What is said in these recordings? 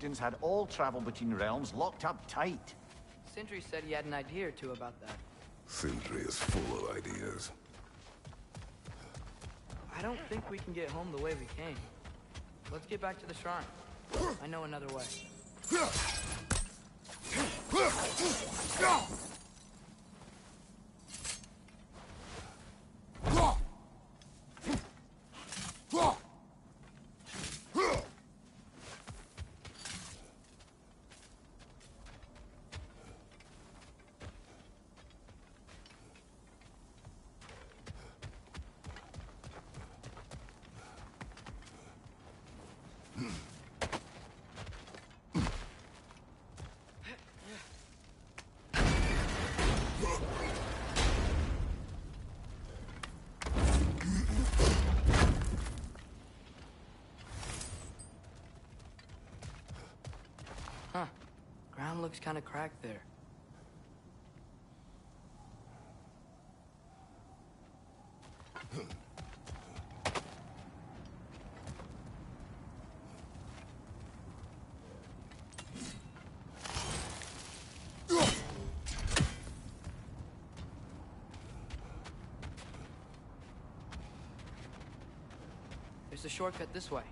Odin's had all travel between realms locked up tight. Sindri said he had an idea or two about that. Sindri is full of ideas. I don't think we can get home the way we came. Let's get back to the shrine. I know another way. Huh. Ground looks kind of cracked there. There's a shortcut this way.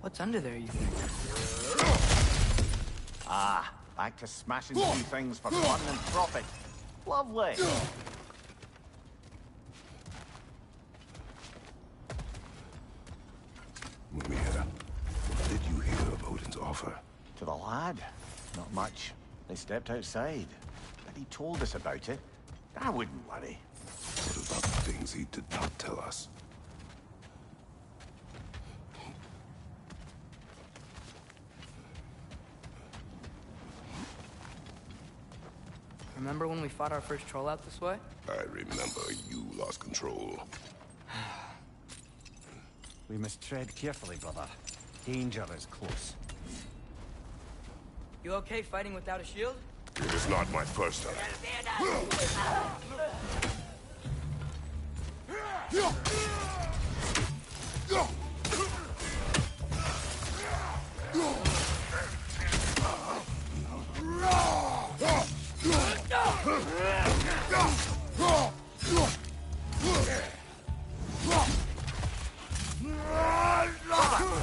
What's under there, you think? Ah, back to smashing through things for fun and profit. Lovely. Mimir, what did you hear of Odin's offer? To the lad? Not much. They stepped outside. But he told us about it. I wouldn't worry. What about the things he did not tell us? Remember when we fought our first troll out this way? I remember you lost control. We must tread carefully, brother. Danger is close. You okay fighting without a shield? It is not my first time.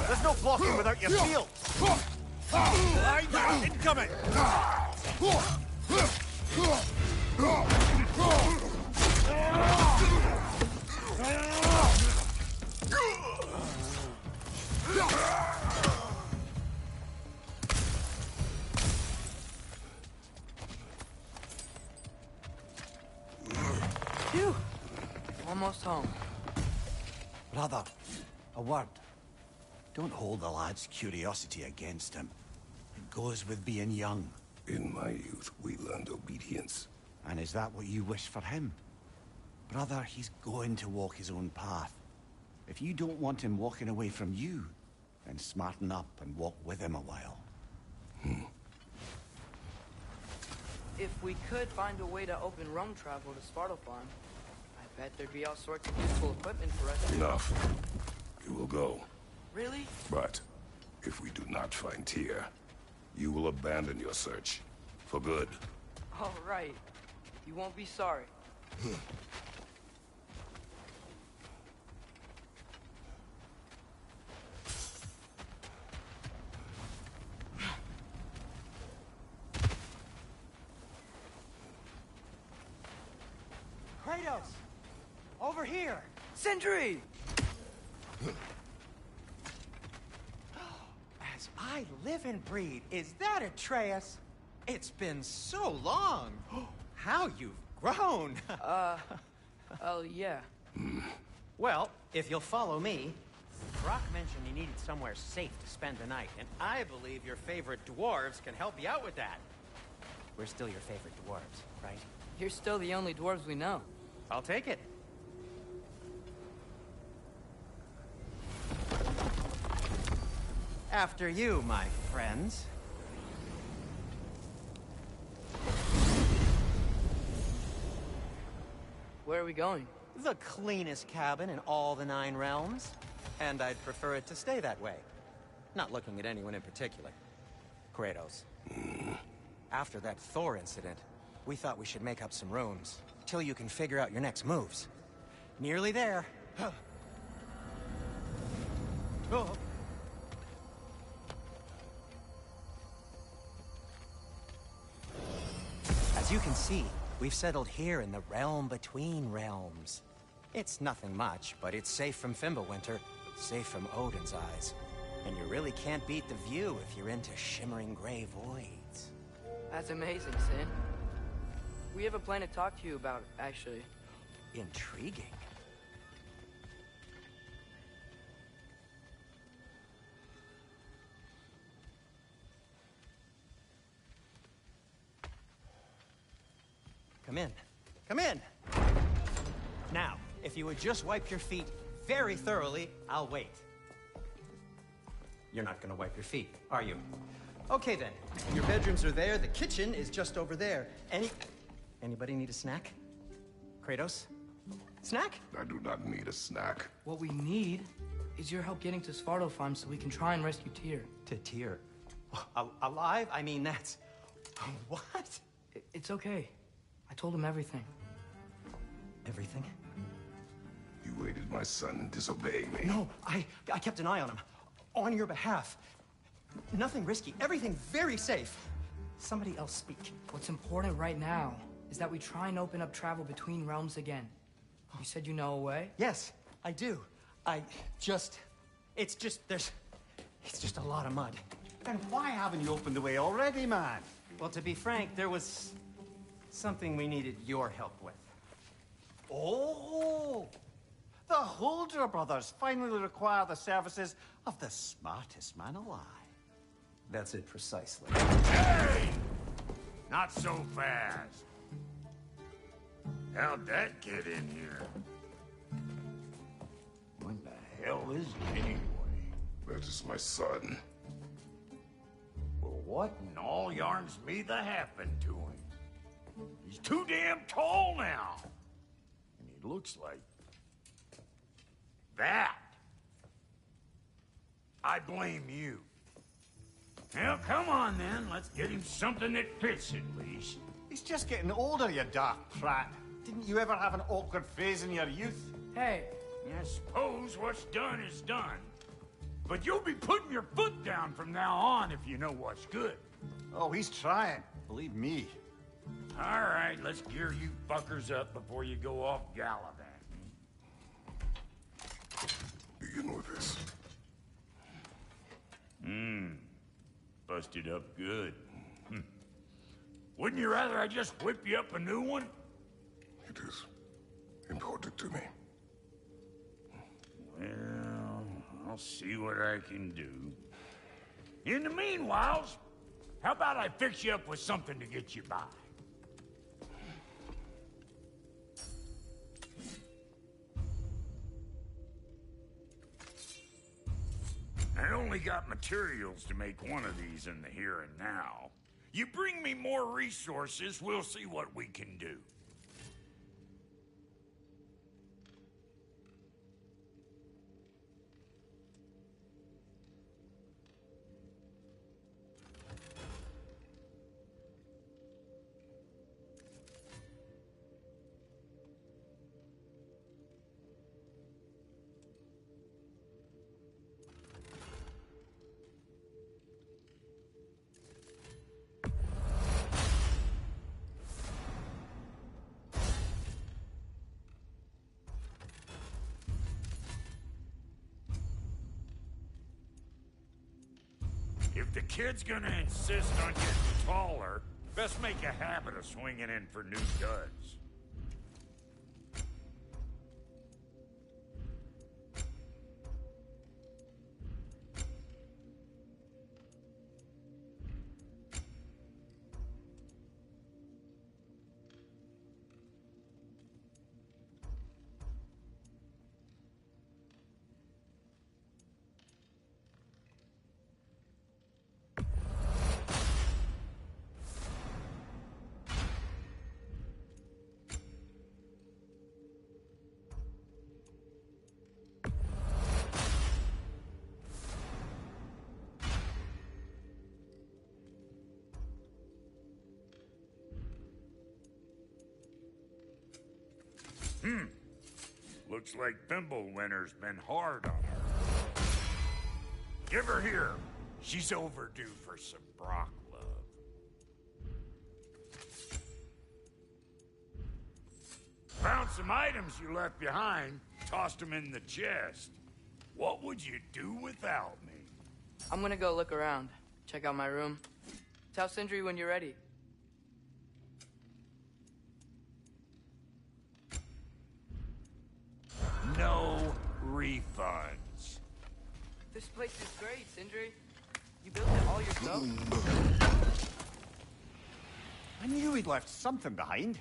There's no blocking without your shield. Incoming! Phew! Almost home. Brother, a word. Don't hold the lad's curiosity against him. It goes with being young. In my youth, we learned obedience. And is that what you wish for him? Brother, he's going to walk his own path. If you don't want him walking away from you, then smarten up and walk with him a while. If we could find a way to open roam travel to Svartalfheim, I bet there'd be all sorts of useful equipment for us to... Enough. You will go. Really? But if we do not find Tyr, you will abandon your search. For good. All right. You won't be sorry. Kratos! Over here! Sindri! As I live and breathe, is that Atreus? It's been so long! How you've grown! Oh, yeah. Well, if you'll follow me, Brock mentioned you needed somewhere safe to spend the night, and I believe your favorite dwarves can help you out with that. We're still your favorite dwarves, right? You're still the only dwarves we know. I'll take it. After you, my friends. Where are we going? The cleanest cabin in all the 9 realms. And I'd prefer it to stay that way. Not looking at anyone in particular. Kratos. After that Thor incident, we thought we should make up some rooms, till you can figure out your next moves. Nearly there. Oh. As you can see, we've settled here in the realm between realms. It's nothing much, but it's safe from Fimbulwinter, safe from Odin's eyes. And you really can't beat the view if you're into shimmering gray voids. That's amazing, Sin. We have a plan to talk to you about, actually. Intriguing. Come in. Come in! Now, if you would just wipe your feet very thoroughly, I'll wait. You're not gonna wipe your feet, are you? Okay then. Your bedrooms are there, the kitchen is just over there. Anybody need a snack? Kratos? Snack? I do not need a snack. What we need is your help getting to Svartalfheim so we can try and rescue Tyr. To Tyr. Alive? I mean, that's... What? It's okay. I told him everything. Everything? You aided my son in disobeying me. No, I kept an eye on him. On your behalf. Nothing risky. Everything very safe. Somebody else speak. What's important right now is that we try and open up travel between realms again. You said you know a way? Yes, I do. It's just a lot of mud. Then why haven't you opened the way already, man? Well, to be frank, there was something we needed your help with. Oh! The Holder brothers finally require the services of the smartest man alive. That's it precisely. Hey! Not so fast. How'd that get in here? What the hell is it anyway? That is my son. Well, what in all yarns me the happened to him? He's too damn tall now. And he looks like... that. I blame you. Well, come on then. Let's get him something that fits at least. He's just getting older, you dark prat. Didn't you ever have an awkward phase in your youth? Hey, I suppose what's done is done. But you'll be putting your foot down from now on if you know what's good. Oh, he's trying. Believe me. All right, let's gear you fuckers up before you go off gallivanting. Begin with this. Busted up good. Wouldn't you rather I just whip you up a new one? It is important to me. Well, I'll see what I can do. In the meanwhile, how about I fix you up with something to get you by? I only got materials to make one of these in the here and now. You bring me more resources, we'll see what we can do. If the kid's gonna insist on getting taller, best make a habit of swinging in for new duds. Looks like Thimblewinter's been hard on her. Give her here. She's overdue for some Brock love. Found some items you left behind, tossed them in the chest. What would you do without me? I'm gonna go look around. Check out my room. Tell Sindri when you're ready. No refunds. This place is great, Sindri. You built it all yourself? I knew he'd left something behind.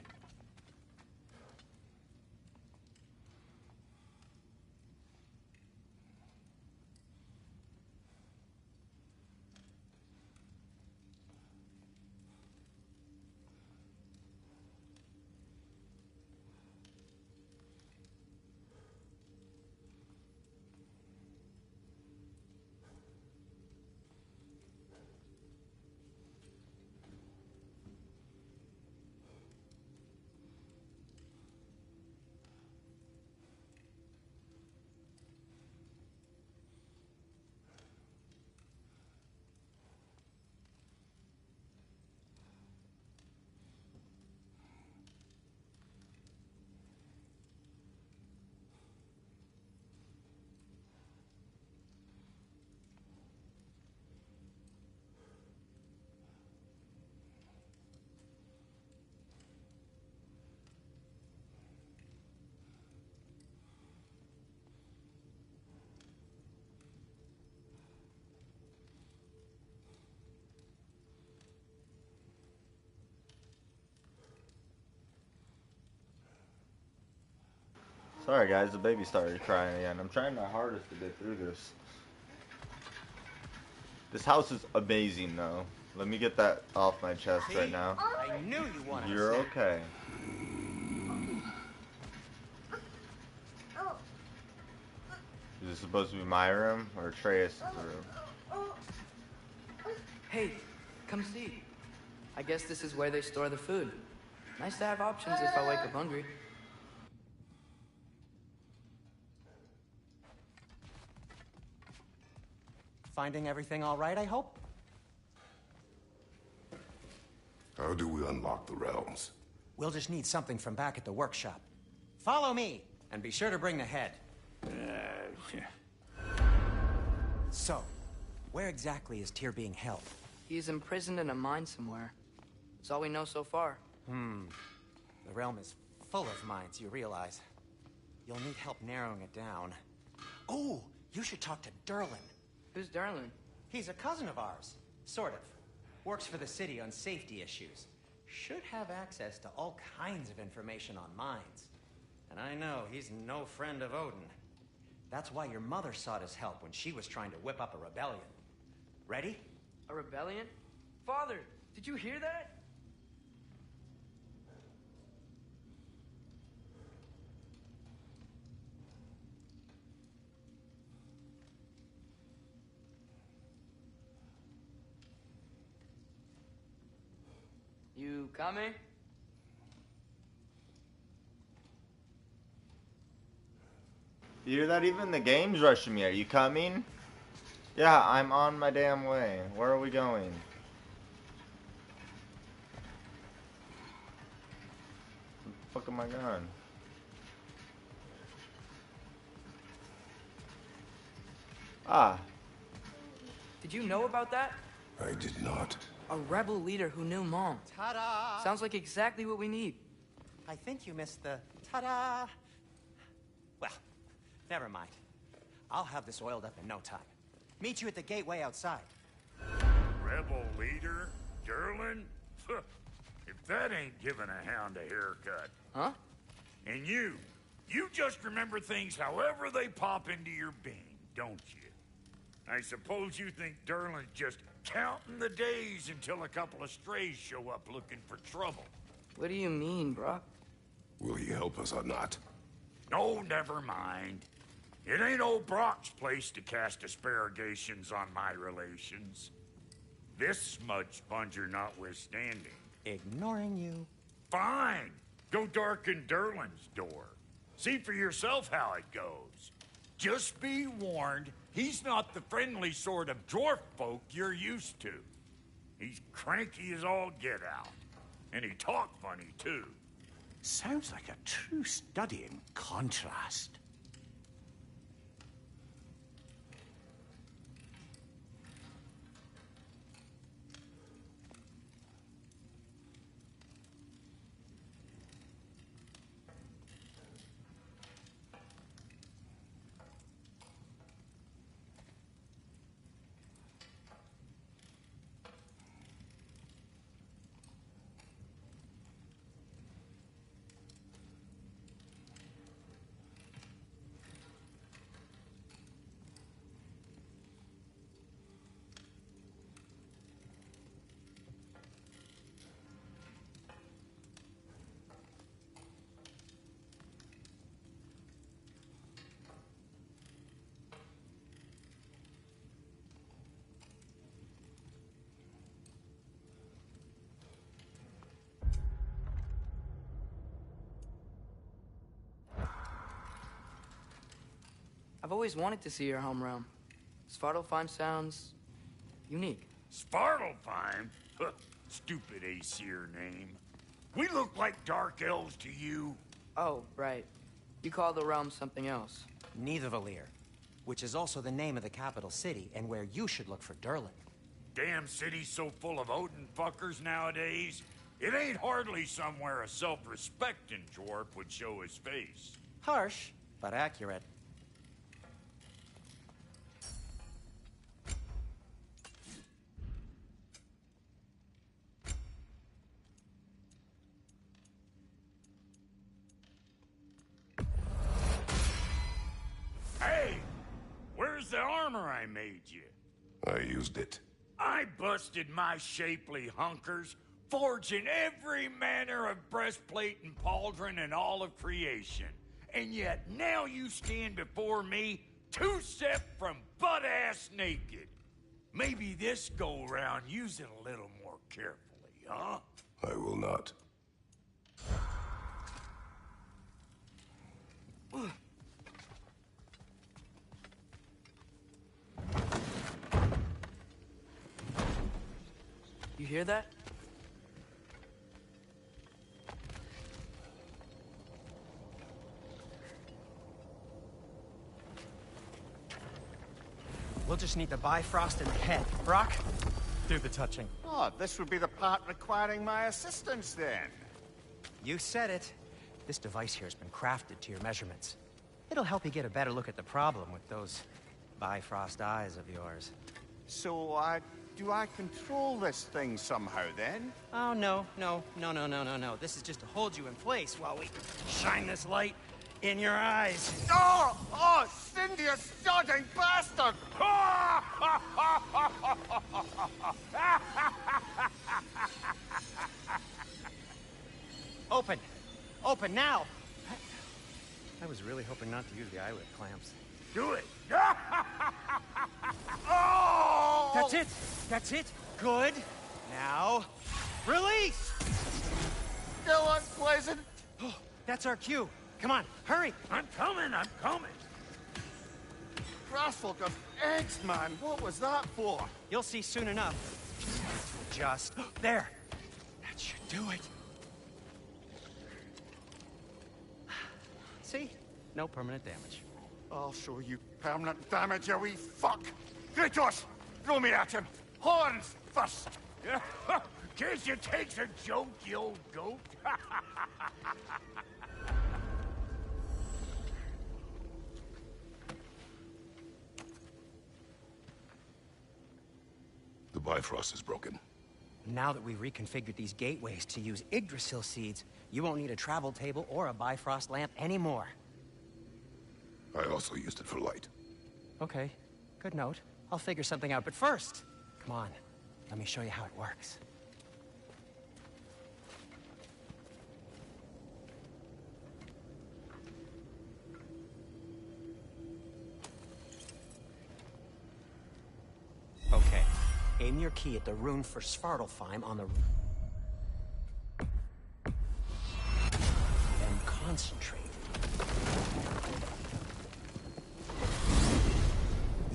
Sorry guys, the baby started crying again. I'm trying my hardest to get through this. This house is amazing though. Let me get that off my chest right now. I knew you wanted You're a snack. okay. Is this supposed to be my room or Atreus' room? Hey, come see. I guess this is where they store the food. Nice to have options if I wake up hungry. Finding everything all right, I hope? How do we unlock the realms? We'll just need something from back at the workshop. Follow me, and be sure to bring the head. So, where exactly is Tyr being held? He's imprisoned in a mine somewhere. That's all we know so far. The realm is full of mines, you realize. You'll need help narrowing it down. Oh, you should talk to Durlin. Who's Darlin? He's a cousin of ours. Sort of. Works for the city on safety issues. Should have access to all kinds of information on mines. And I know he's no friend of Odin. That's why your mother sought his help when she was trying to whip up a rebellion. Ready? A rebellion? Father, did you hear that? You coming? You hear that? Even the game's rushing me. Are you coming? Yeah, I'm on my damn way. Where are we going? Where the fuck am I going? Ah. Did you know about that? I did not. A rebel leader who knew Mom. Ta-da! Sounds like exactly what we need. I think you missed the ta-da. Well, never mind. I'll have this oiled up in no time. Meet you at the gateway outside. Rebel leader? Durlin? If that ain't giving a hound a haircut. Huh? And you just remember things however they pop into your being, don't you? I suppose you think Durlin's just counting the days until a couple of strays show up looking for trouble. What do you mean, Brock? Will he help us or not? No, never mind. It ain't old Brock's place to cast asparagations on my relations. This smudge sponger notwithstanding. Ignoring you. Fine. Go darken Durlin's door. See for yourself how it goes. Just be warned, he's not the friendly sort of dwarf folk you're used to. He's cranky as all get out. And he talk funny, too. Sounds like a true study in contrast. I've always wanted to see your home realm. Svartalfheim sounds unique. Svartalfheim? Huh, stupid Aesir name. We look like dark elves to you. Oh, right. You call the realm something else. Nidavellir, which is also the name of the capital city and where you should look for Durlin. Damn city's so full of Odin fuckers nowadays. It ain't hardly somewhere a self-respecting dwarf would show his face. Harsh, but accurate. Hey! Where's the armor I made you? I used it. I busted my shapely hunkers, forging every manner of breastplate and pauldron in all of creation. And yet now you stand before me, two-step from butt-ass naked. Maybe this go-round use it a little more carefully, huh? I will not. You hear that? We'll just need the Bifrost in the head. Brock, do the touching. Oh, this would be the part requiring my assistance then. You said it. This device here has been crafted to your measurements. It'll help you get a better look at the problem with those Bifrost eyes of yours. So, do I control this thing somehow then? Oh, no. This is just to hold you in place while we shine this light in your eyes. Oh! Oh, Cindy, you sodding bastard! Open! Open now! I was really hoping not to use the eyelid clamps. Do it! Oh! That's it! That's it! Good! Now, release! Still unpleasant. Oh, that's our cue. Come on, hurry! I'm coming! Grassful of eggs, man. What was that for? You'll see soon enough. Just there. That should do it. See? No permanent damage. I'll show you permanent damage, you wee fuck. Kratos, throw me at him. Horns first. Guess you takes a joke, you old goat. The Bifrost is broken. Now that we've reconfigured these gateways to use Yggdrasil seeds, you won't need a travel table or a Bifrost lamp anymore. I also used it for light. Okay, good note. I'll figure something out, but first, come on, let me show you how it works. Okay, aim your key at the rune for Svartalfheim on the... and concentrate.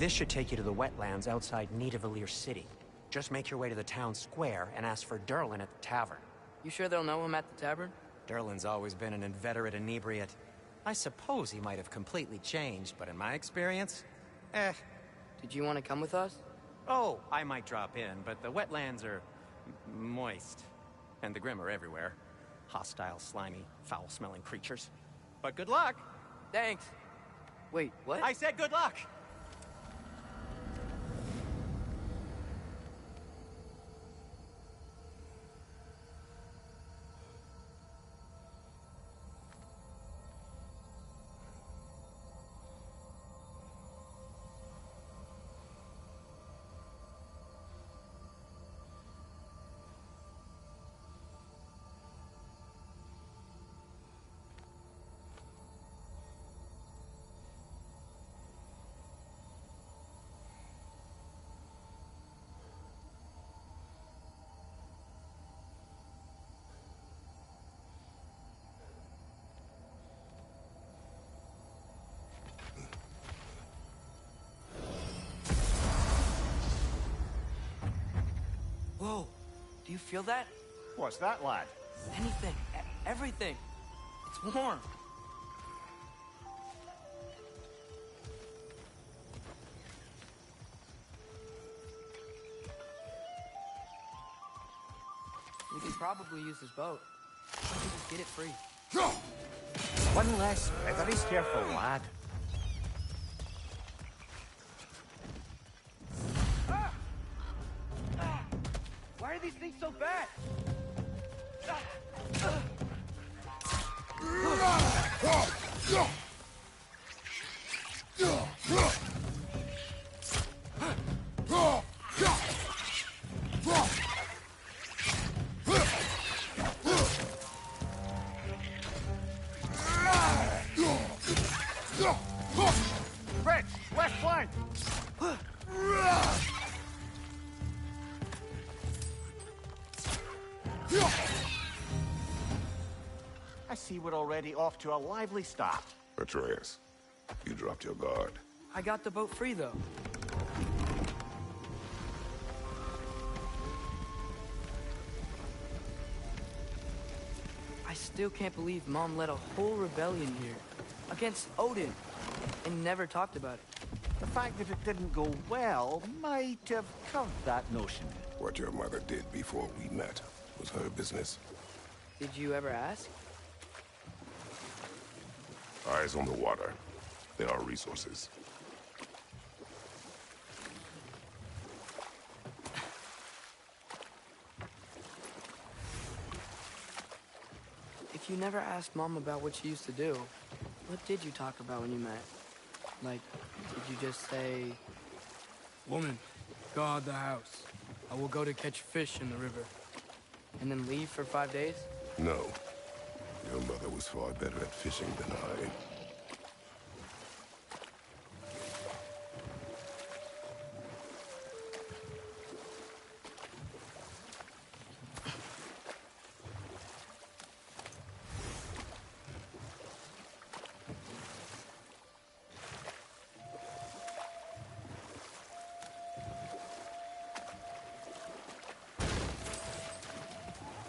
This should take you to the wetlands outside Nidavellir City. Just make your way to the town square and ask for Derlin at the tavern. You sure they'll know him at the tavern? Derlin's always been an inveterate inebriate. I suppose he might have completely changed, but in my experience, Did you want to come with us? Oh, I might drop in, but the wetlands are moist. And the Grim are everywhere. Hostile, slimy, foul-smelling creatures. But good luck! Thanks. Wait, what? I said good luck! Whoa, do you feel that? What's that, lad? Anything, everything. It's warm. We can probably use this boat. Why don't we just get it free? One less feathery's careful, lad. Why are these things so bad? Rich, left flank! I see we're already off to a lively start. Atreus, you dropped your guard. I got the boat free, though. I still can't believe Mom led a whole rebellion here. Against Odin. And never talked about it. The fact that it didn't go well might have curved that notion. What your mother did before we met was her business. Did you ever ask? Eyes on the water. There are resources. If you never asked Mom about what she used to do, what did you talk about when you met? Like, did you just say... Woman, guard the house. I will go to catch fish in the river. And then leave for 5 days? No. Your mother was far better at fishing than I.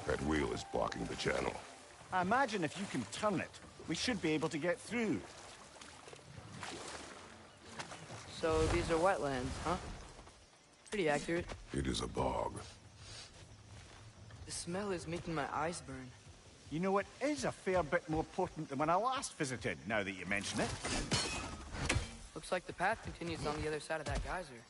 That wheel is blocking the channel. I imagine if you can turn it, we should be able to get through. So these are wetlands, huh? Pretty accurate. It is a bog. The smell is making my eyes burn. You know, it is a fair bit more potent than when I last visited, now that you mention it. Looks like the path continues on the other side of that geyser.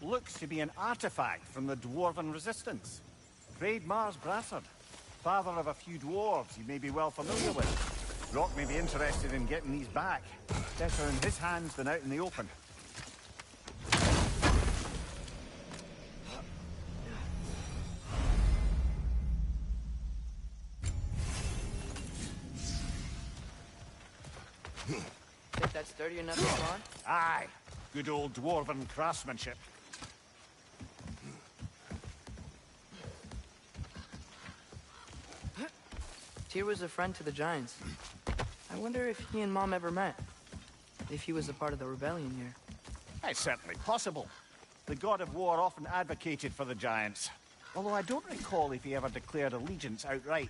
Looks to be an artifact from the Dwarven Resistance. Grade Mars Brassard, father of a few dwarves you may be well familiar with. Rock may be interested in getting these back. Better in his hands than out in the open. Think that's sturdy enough to climb? Aye, good old Dwarven craftsmanship. Tyr was a friend to the Giants. I wonder if he and Mom ever met. If he was a part of the rebellion here. It's certainly possible. The god of war often advocated for the Giants. Although I don't recall if he ever declared allegiance outright.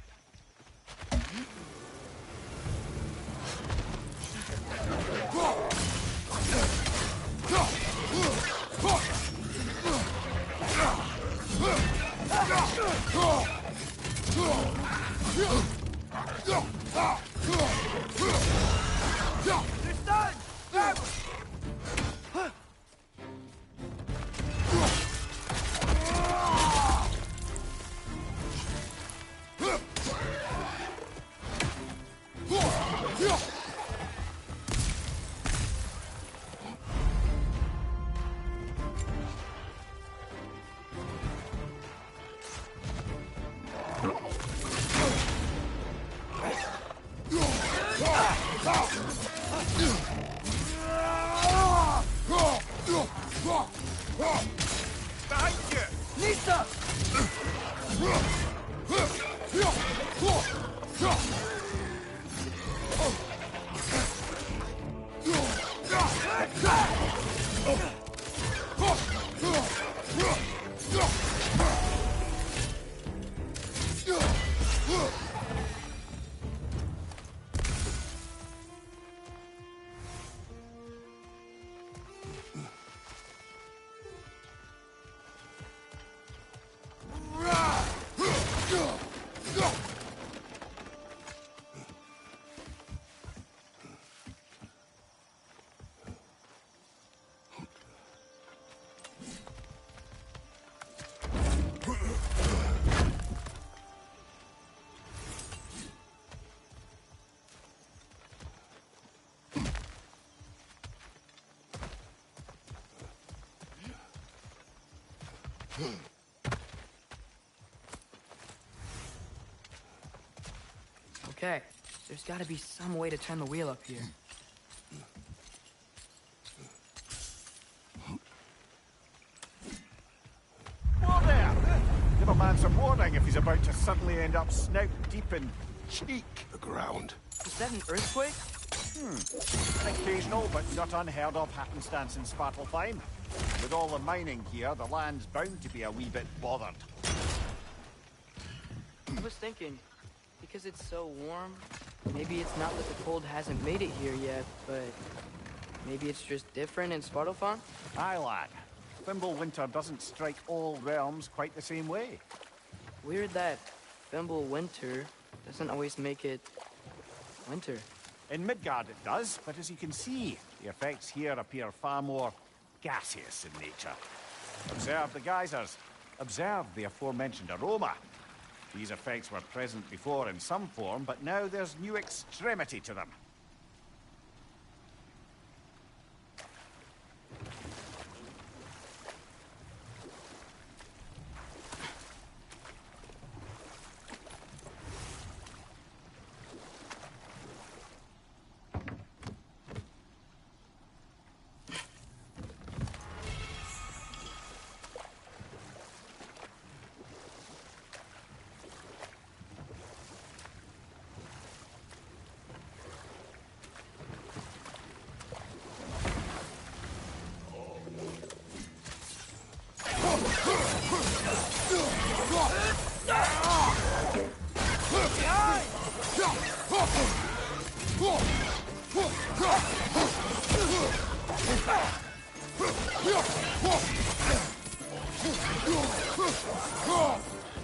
Okay, there's gotta be some way to turn the wheel up here. Whoa there! Give a man some warning if he's about to suddenly end up snout deep in cheek. The ground. Is that an earthquake? Occasional, but not unheard of happenstance in Svartalfheim. With all the mining here, the land's bound to be a wee bit bothered. I was thinking, because it's so warm, maybe it's not that the cold hasn't made it here yet, but maybe it's just different in Svartalfheim? Aye, lad. Winter doesn't strike all realms quite the same way. Weird that Winter doesn't always make it winter. In Midgard it does, but as you can see, the effects here appear far more gaseous in nature. Observe the geysers. Observe the aforementioned aroma. These effects were present before in some form, but now there's new extremity to them.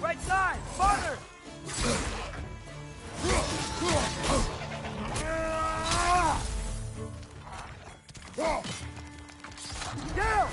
Right side! Farther! Down!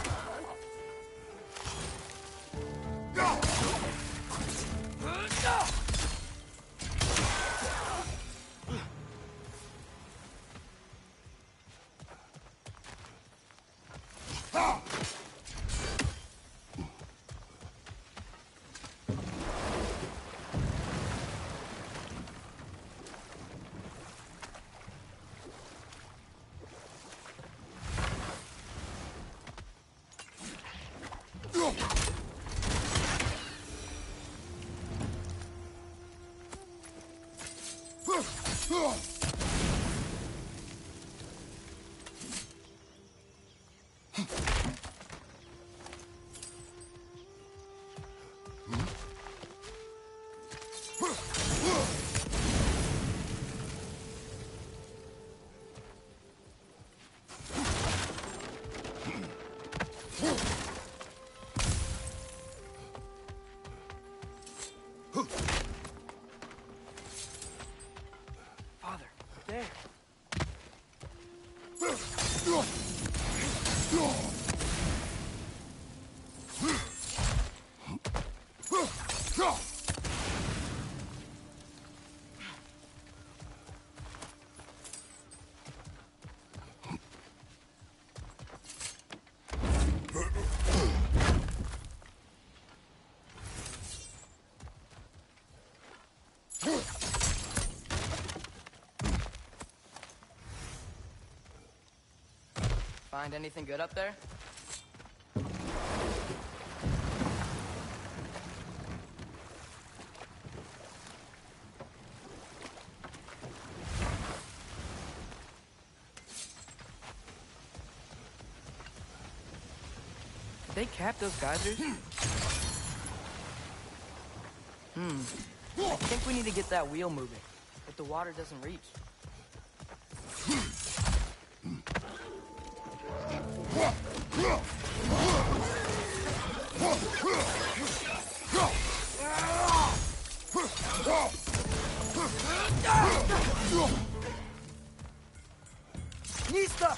Father, there. Find anything good up there? Did they cap those geysers? I think we need to get that wheel moving, but the water doesn't reach. Nista!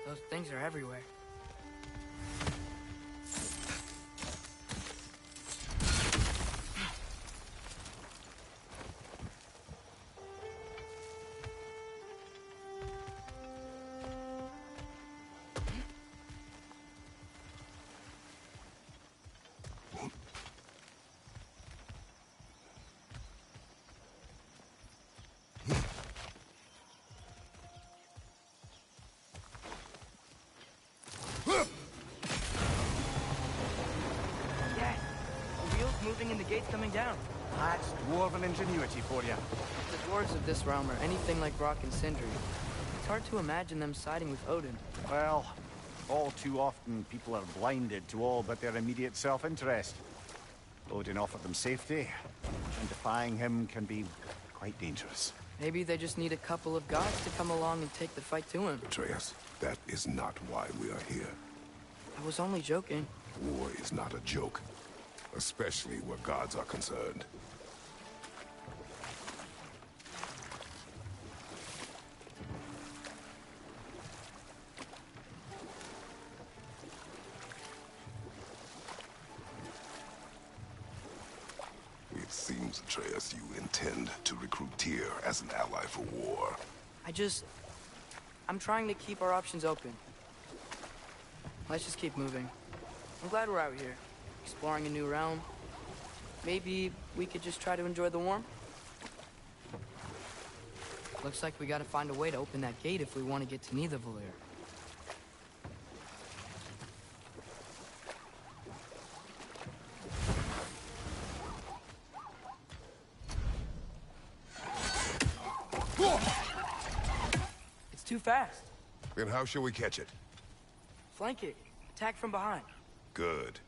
Those things are everywhere. Moving and the gate's coming down. That's dwarven ingenuity for you. If the dwarves of this realm are anything like Rock and Sindri, it's hard to imagine them siding with Odin. Well, all too often people are blinded to all but their immediate self-interest. Odin offered them safety, and defying him can be quite dangerous. Maybe they just need a couple of gods to come along and take the fight to him. Atreus, that is not why we are here. I was only joking. War is not a joke, especially where gods are concerned. It seems, Atreus, you intend to recruit Tyr as an ally for war. I'm trying to keep our options open. Let's just keep moving. I'm glad we're out here, exploring a new realm. Maybe we could just try to enjoy the warmth? Looks like we gotta find a way to open that gate if we want to get to Nidavellir. It's too fast. Then how shall we catch it? Flank it. Attack from behind. Good.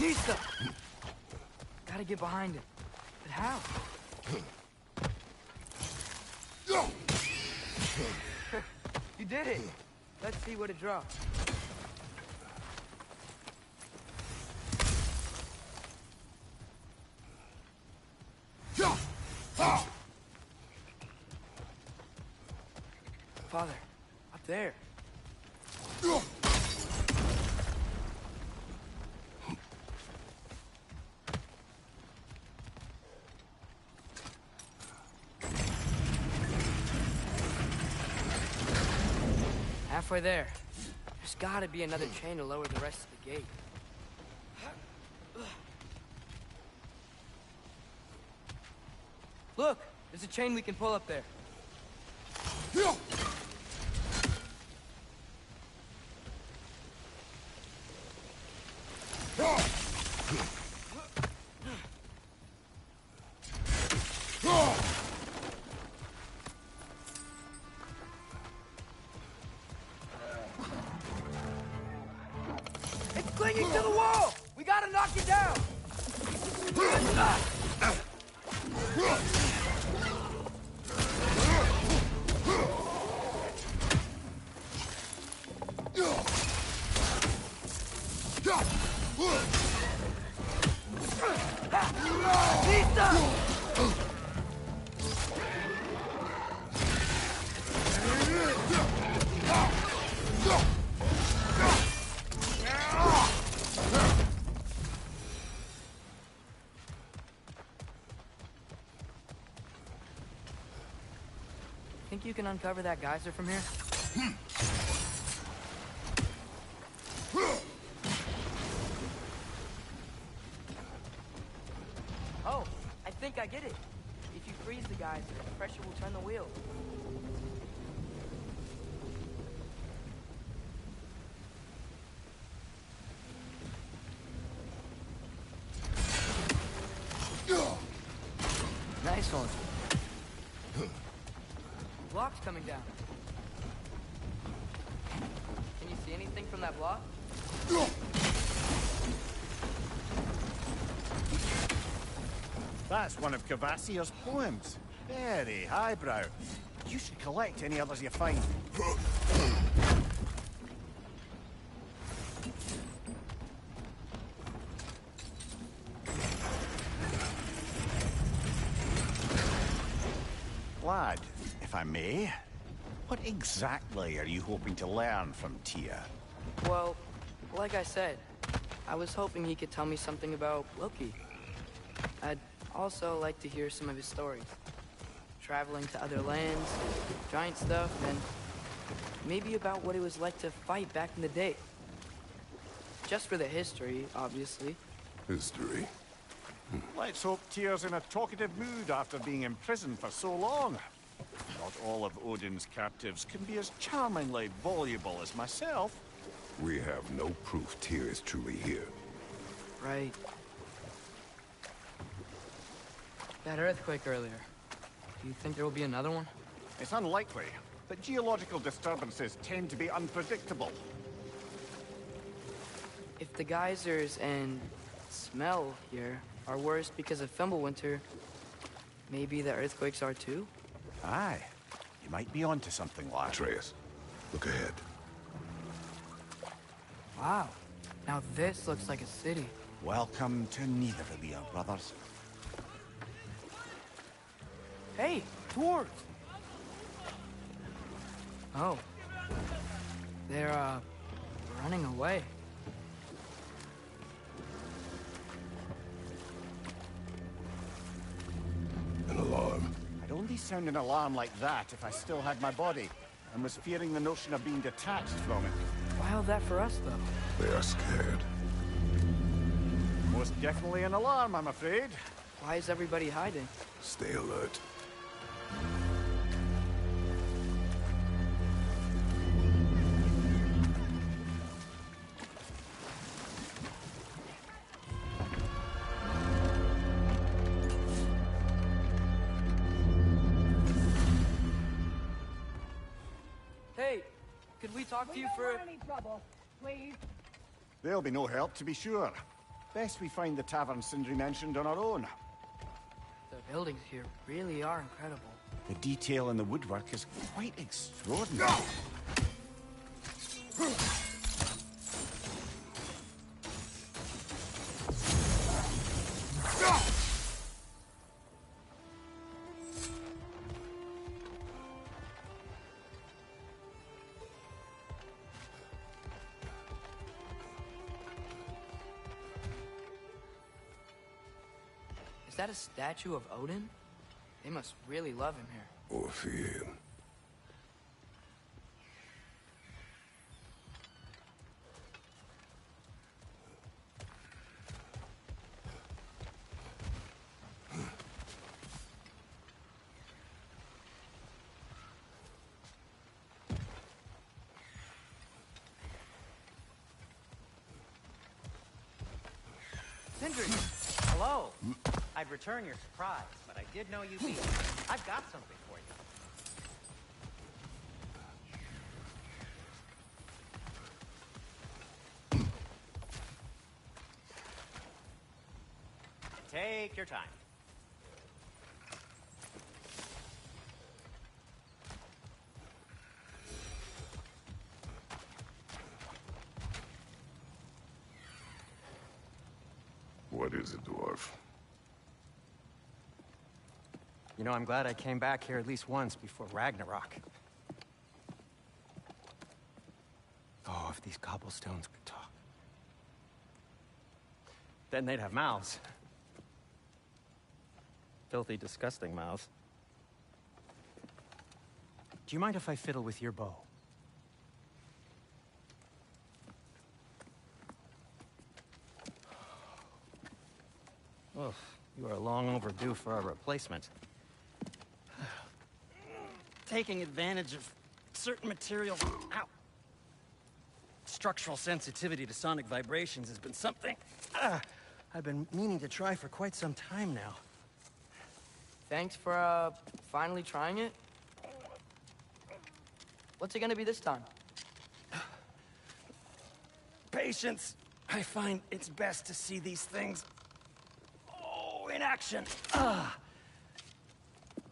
Nista! Gotta get behind it. But how? You did it! Let's see what it drops. Father, up there. Halfway there. There's gotta be another chain to lower the rest of the gate. Look! There's a chain we can pull up there. It's clinging to the wall! We gotta knock it down! Think you can uncover that geyser from here? Oh, I think I get it. If you freeze the geyser, the pressure will turn the wheel. Nice one. Block's coming down. Can you see anything from that block? That's one of Cavassier's poems. Very highbrow. You should collect any others you find. Lad, if I may, what exactly are you hoping to learn from Tia? Well, like I said, I was hoping he could tell me something about Loki. I'd also like to hear some of his stories. Traveling to other lands, giant stuff, and maybe about what it was like to fight back in the day. Just for the history, obviously. History? Let's hope Tyr's in a talkative mood after being imprisoned for so long. Not all of Odin's captives can be as charmingly voluble as myself. We have no proof Tyr is truly here. Right. That earthquake earlier. Do you think there will be another one? It's unlikely, but geological disturbances tend to be unpredictable. If the geysers and smell here are worse because of Fimbulwinter, maybe the earthquakes are too? Aye. You might be onto something, lad. Atreus, look ahead. Wow. Now this looks like a city. Welcome to Nidavellir, brothers. Hey, dwarves! Oh. They're, running away. An alarm. I'd only sound an alarm like that if I still had my body, and was fearing the notion of being detached from it. Wild that for us, though. They are scared. Most definitely an alarm, I'm afraid. Why is everybody hiding? Stay alert. Hey, could we talk to you for... any trouble, please. There'll be no help, to be sure. Best we find the tavern Sindri mentioned on our own. The buildings here really are incredible. The detail in the woodwork is quite extraordinary. Is that a statue of Odin? They must really love him here. Or fear him. Sindri! Hello! I'd return your surprise, but I did know you'd be here. I've got something for you. Take your time. What is it, dwarf? You know, I'm glad I came back here at least once before Ragnarok. Oh, if these cobblestones could talk. Then they'd have mouths. Filthy, disgusting mouths. Do you mind if I fiddle with your bow? Oh, you are long overdue for a replacement. Taking advantage of certain materials. Ow! Structural sensitivity to sonic vibrations has been something I've been meaning to try for quite some time now. Thanks for, finally trying it. What's it gonna be this time? Patience. I find it's best to see these things, in action.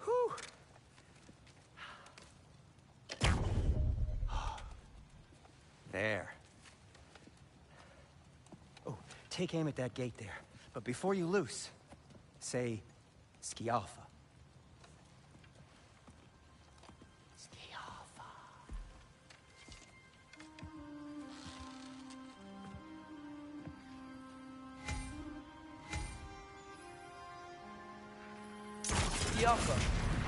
Whew. There. Oh, take aim at that gate there. But before you loose, say, Skialfa. Skialfa. Skialfa.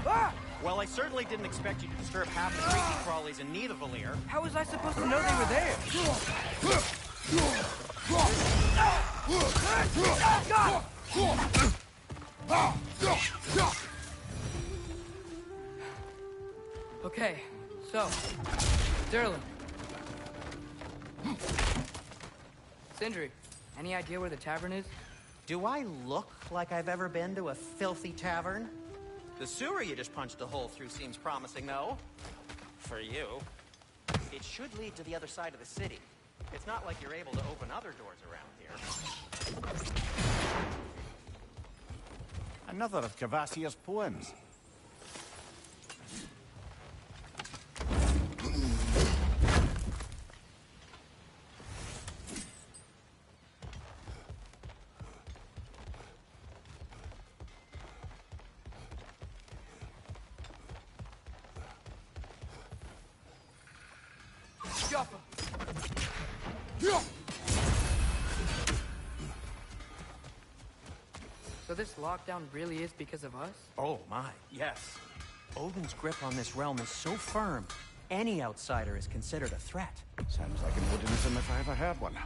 Ah! Well, I certainly didn't expect you to disturb half the creepy crawlies in Nidavellir. How was I supposed to know they were there? Okay, so, Sterling. Sindri, any idea where the tavern is? Do I look like I've ever been to a filthy tavern? The sewer you just punched a hole through seems promising, though. For you. It should lead to the other side of the city. It's not like you're able to open other doors around here. Another of Kvasir's poems. So this lockdown really is because of us? Oh my, yes. Odin's grip on this realm is so firm, any outsider is considered a threat. Sounds like an Odinism if I ever heard one.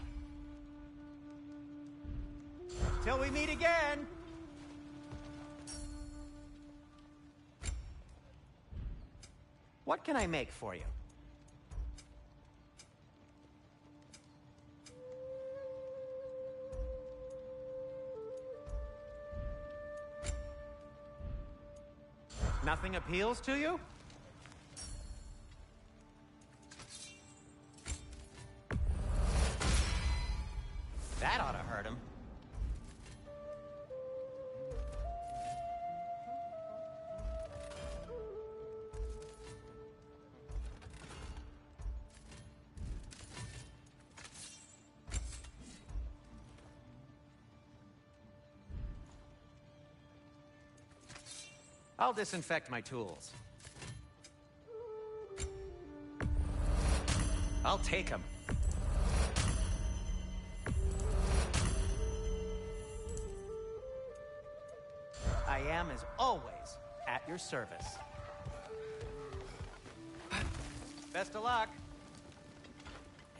Till we meet again! What can I make for you? Nothing appeals to you? That ought to hurt him. I'll disinfect my tools. I'll take them. I am, as always, at your service. Best of luck.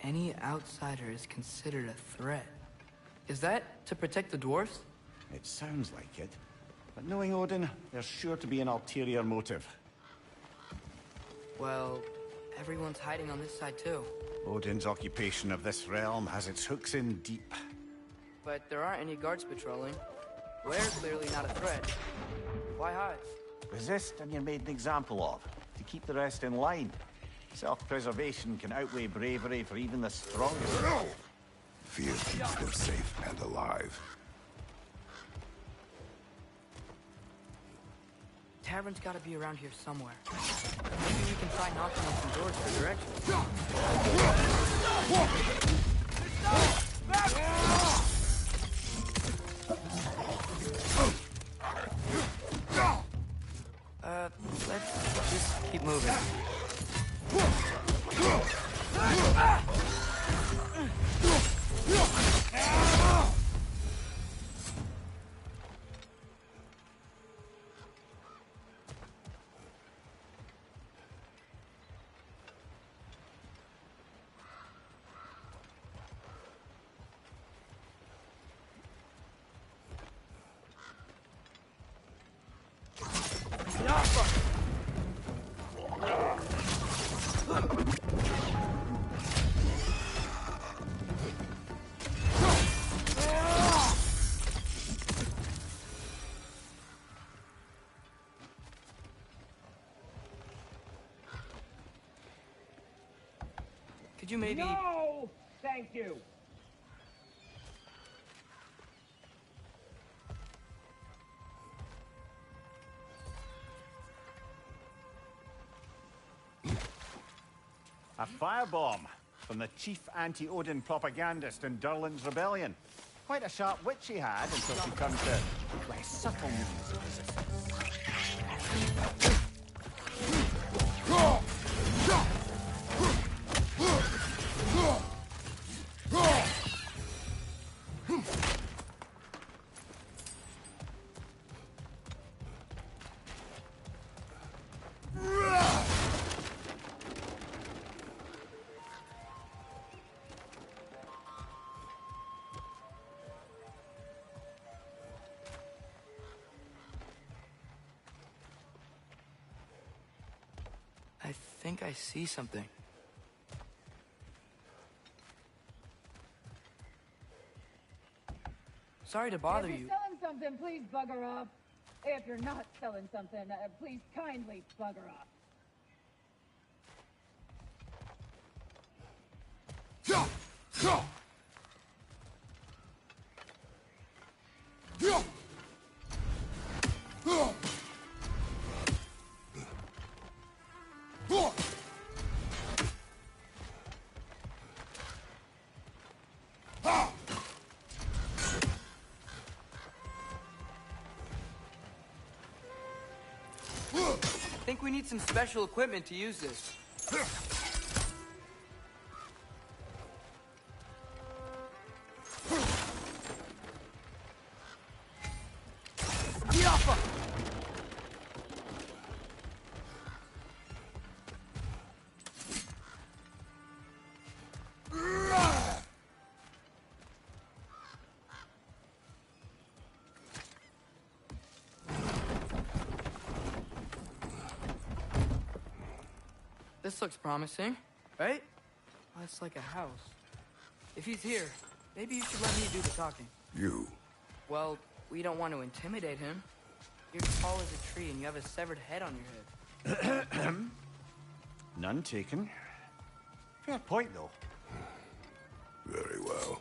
Any outsider is considered a threat. Is that to protect the dwarfs? It sounds like it. But knowing Odin, there's sure to be an ulterior motive. Well, everyone's hiding on this side too. Odin's occupation of this realm has its hooks in deep. But there aren't any guards patrolling. We're clearly not a threat. Why hide? Resist and you're made an example of, to keep the rest in line. Self-preservation can outweigh bravery for even the strongest. Fear keeps them safe and alive. Tavern's gotta be around here somewhere. Maybe we can try knocking on some doors for directions. Let's just keep moving. Could you maybe... No! Thank you! A firebomb from the chief anti-Odin propagandist in Durlin's rebellion. Quite a sharp wit she had until she turned to less subtle means of resistance. I think I see something. Sorry to bother If you. you're selling something, please bugger off. If you're not selling something, please kindly bugger off. I think we need some special equipment to use this. This looks promising, right? Oh, it's like a house. If he's here, maybe you should let me do the talking. You? Well, we don't want to intimidate him. You're tall as a tree and you have a severed head on your head. None taken. Fair point, though. Very well.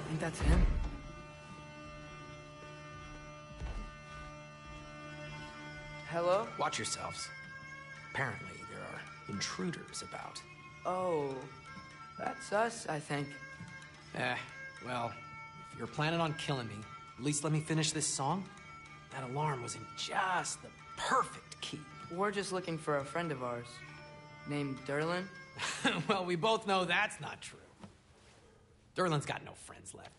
Think that's him? Hello? Watch yourselves. Apparently, there are intruders about. Oh, that's us, I think. Well, if you're planning on killing me, At least let me finish this song. That alarm was in just the perfect key. We're just looking for a friend of ours named Derlin. Well, we both know that's not true. Derlin's got no friends left.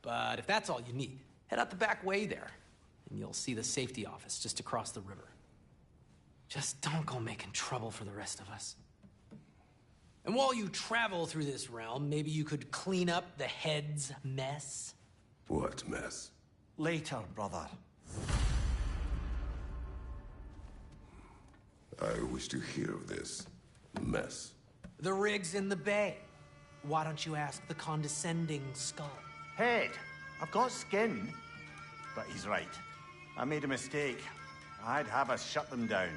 But if that's all you need, head out the back way there, and you'll see the safety office just across the river. Just don't go making trouble for the rest of us. And while you travel through this realm, maybe you could clean up the head's mess? What mess? Later, brother. I wish to hear of this mess. The rig's in the bay. Why don't you ask the condescending skull? Head, I've got skin. But he's right. I made a mistake. I'd have us shut them down.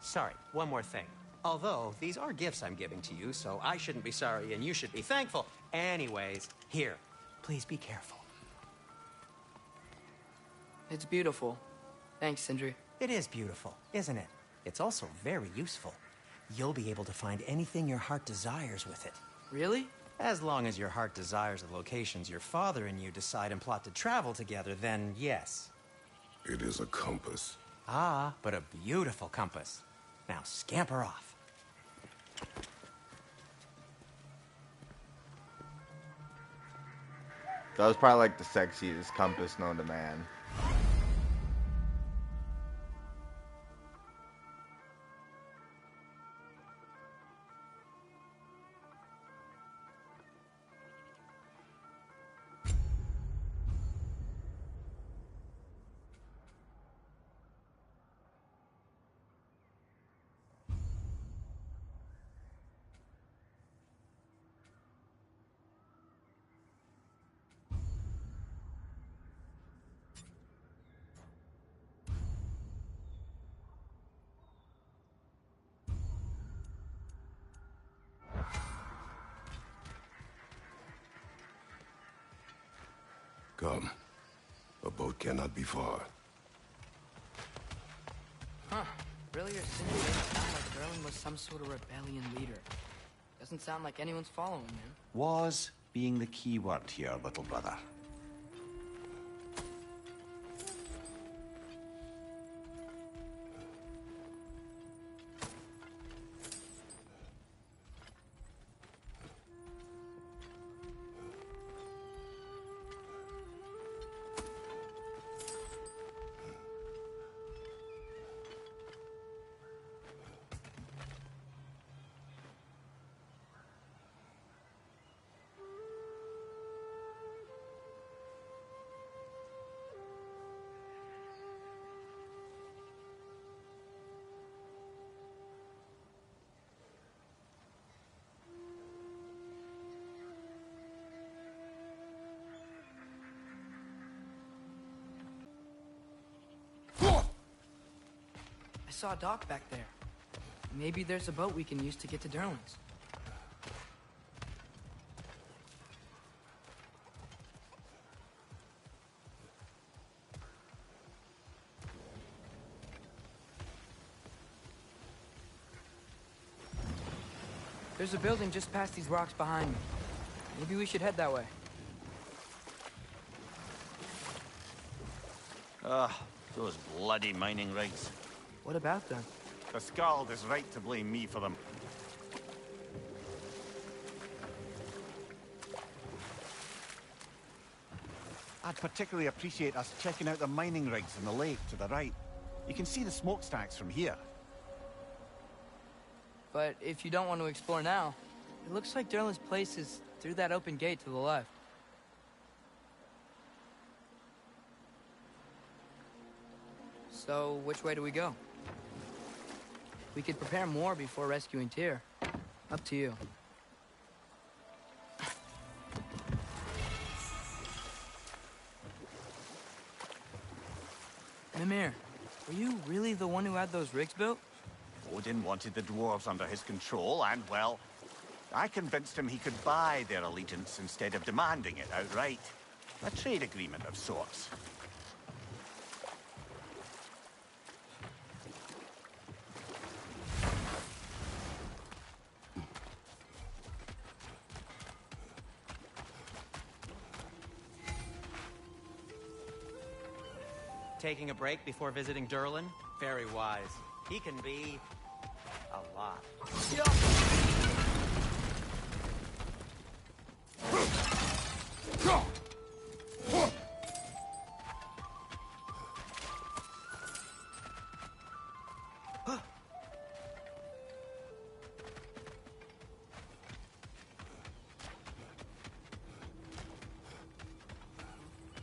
Sorry, one more thing. Although, these are gifts I'm giving to you, so I shouldn't be sorry and you should be thankful. Anyways, here, please be careful. It's beautiful. Thanks, Sindri. It is beautiful, isn't it? It's also very useful. You'll be able to find anything your heart desires with it. Really? As long as your heart desires the locations your father and you decide and plot to travel together, then yes. It is a compass. Ah, but a beautiful compass. Now scamper off. That was probably like the sexiest compass known to man. Come. A boat cannot be far. Huh. Really, your Sindri didn't sound like Derlin was some sort of rebellion leader. Doesn't sound like anyone's following him. Was being the key word here, little brother. I saw a dock back there. Maybe there's a boat we can use to get to Derlin's. There's a building just past these rocks behind me. Maybe we should head that way. Those bloody mining rigs. What about them? The Skald is right to blame me for them. I'd particularly appreciate us checking out the mining rigs in the lake to the right. You can see the smokestacks from here. But if you don't want to explore now, it looks like Derlin's place is through that open gate to the left. So, which way do we go? We could prepare more before rescuing Tyr. Up to you. Mimir, were you really the one who had those rigs built? Odin wanted the dwarves under his control, and, well, I convinced him he could buy their allegiance instead of demanding it outright. A trade agreement of sorts. Taking a break before visiting Durlin? Very wise. He can be... a lot.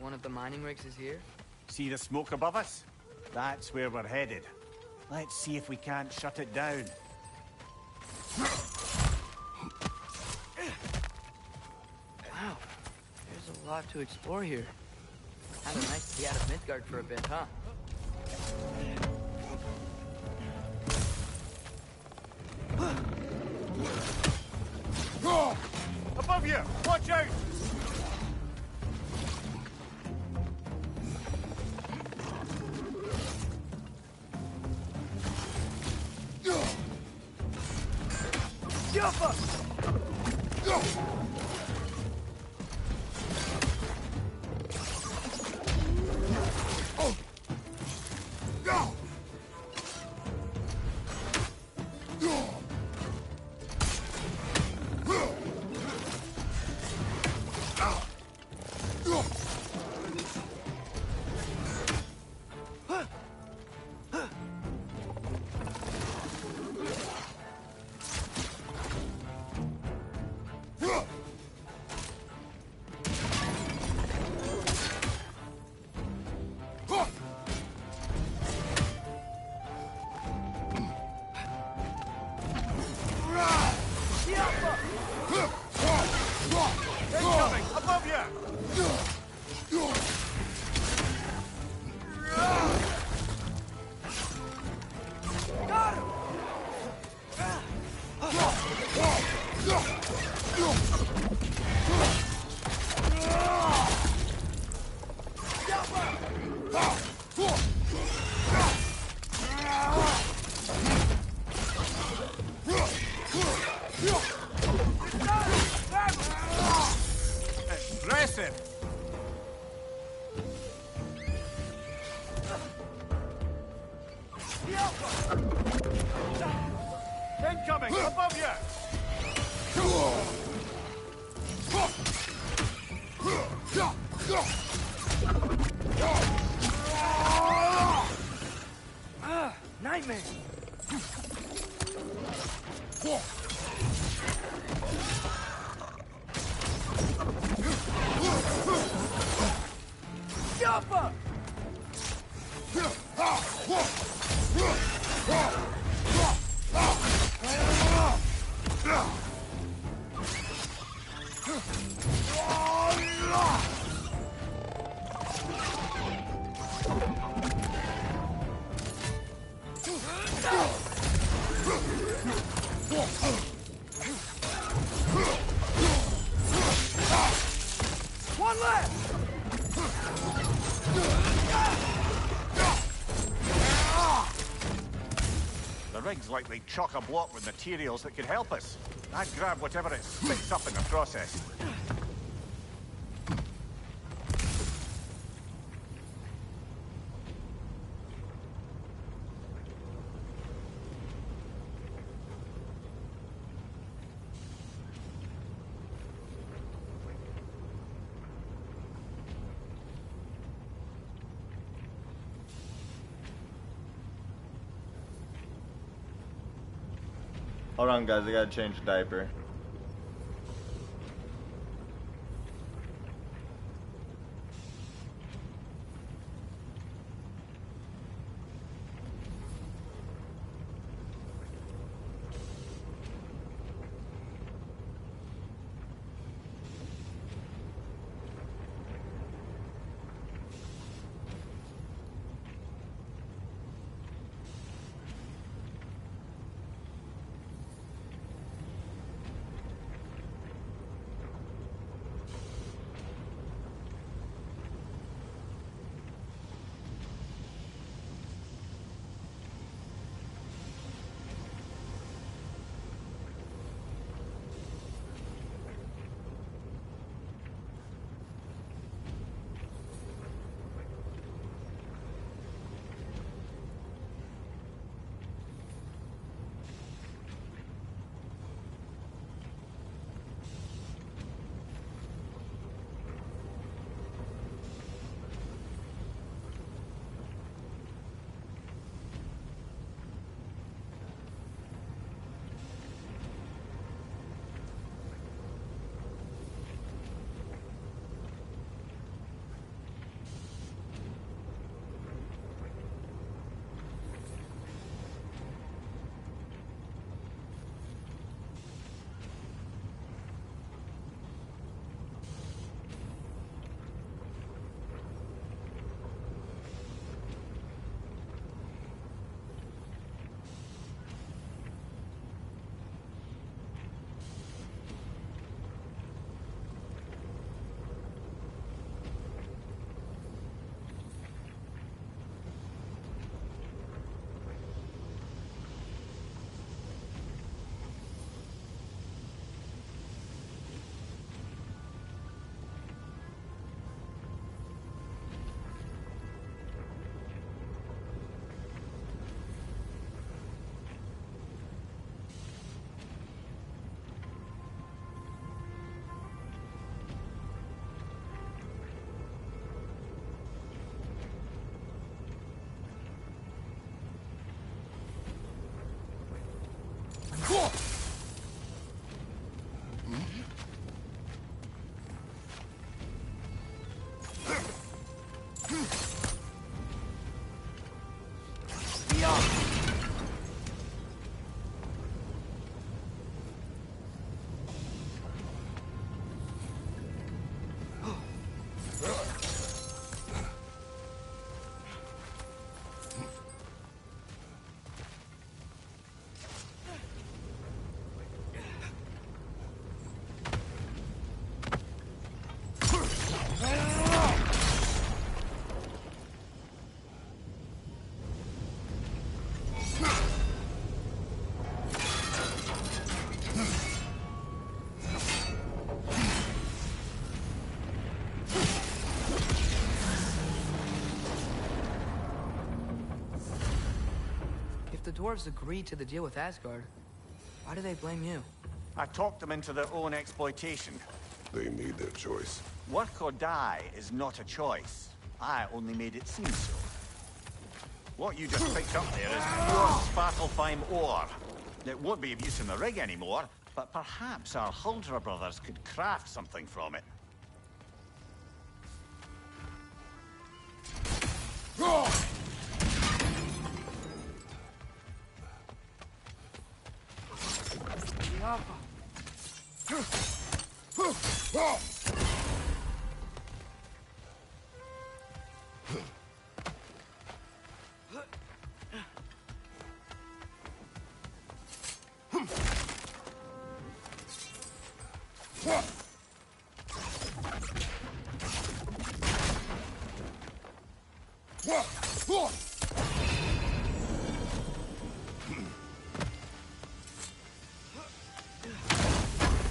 One of the mining rigs is here? See the smoke above us? That's where we're headed. Let's see if we can't shut it down. Wow, there's a lot to explore here. Kinda nice to be out of Midgard for a bit, huh? Above you! Watch out! Incoming! Above you! Got him! Impressive! Incoming! Above you! Nightmare! Jumper! One left! The rig's likely chock-a-block with materials that could help us. I'd grab whatever it spits up in the process. Hold on, guys. I gotta change the diaper. the dwarves agreed to the deal with Asgard, why do they blame you? I talked them into their own exploitation. They made their choice. Work or die is not a choice. I only made it seem so. What you just picked up there is pure Svartalfheim ore. It won't be of use in the rig anymore, but perhaps our Huldra brothers could craft something from it.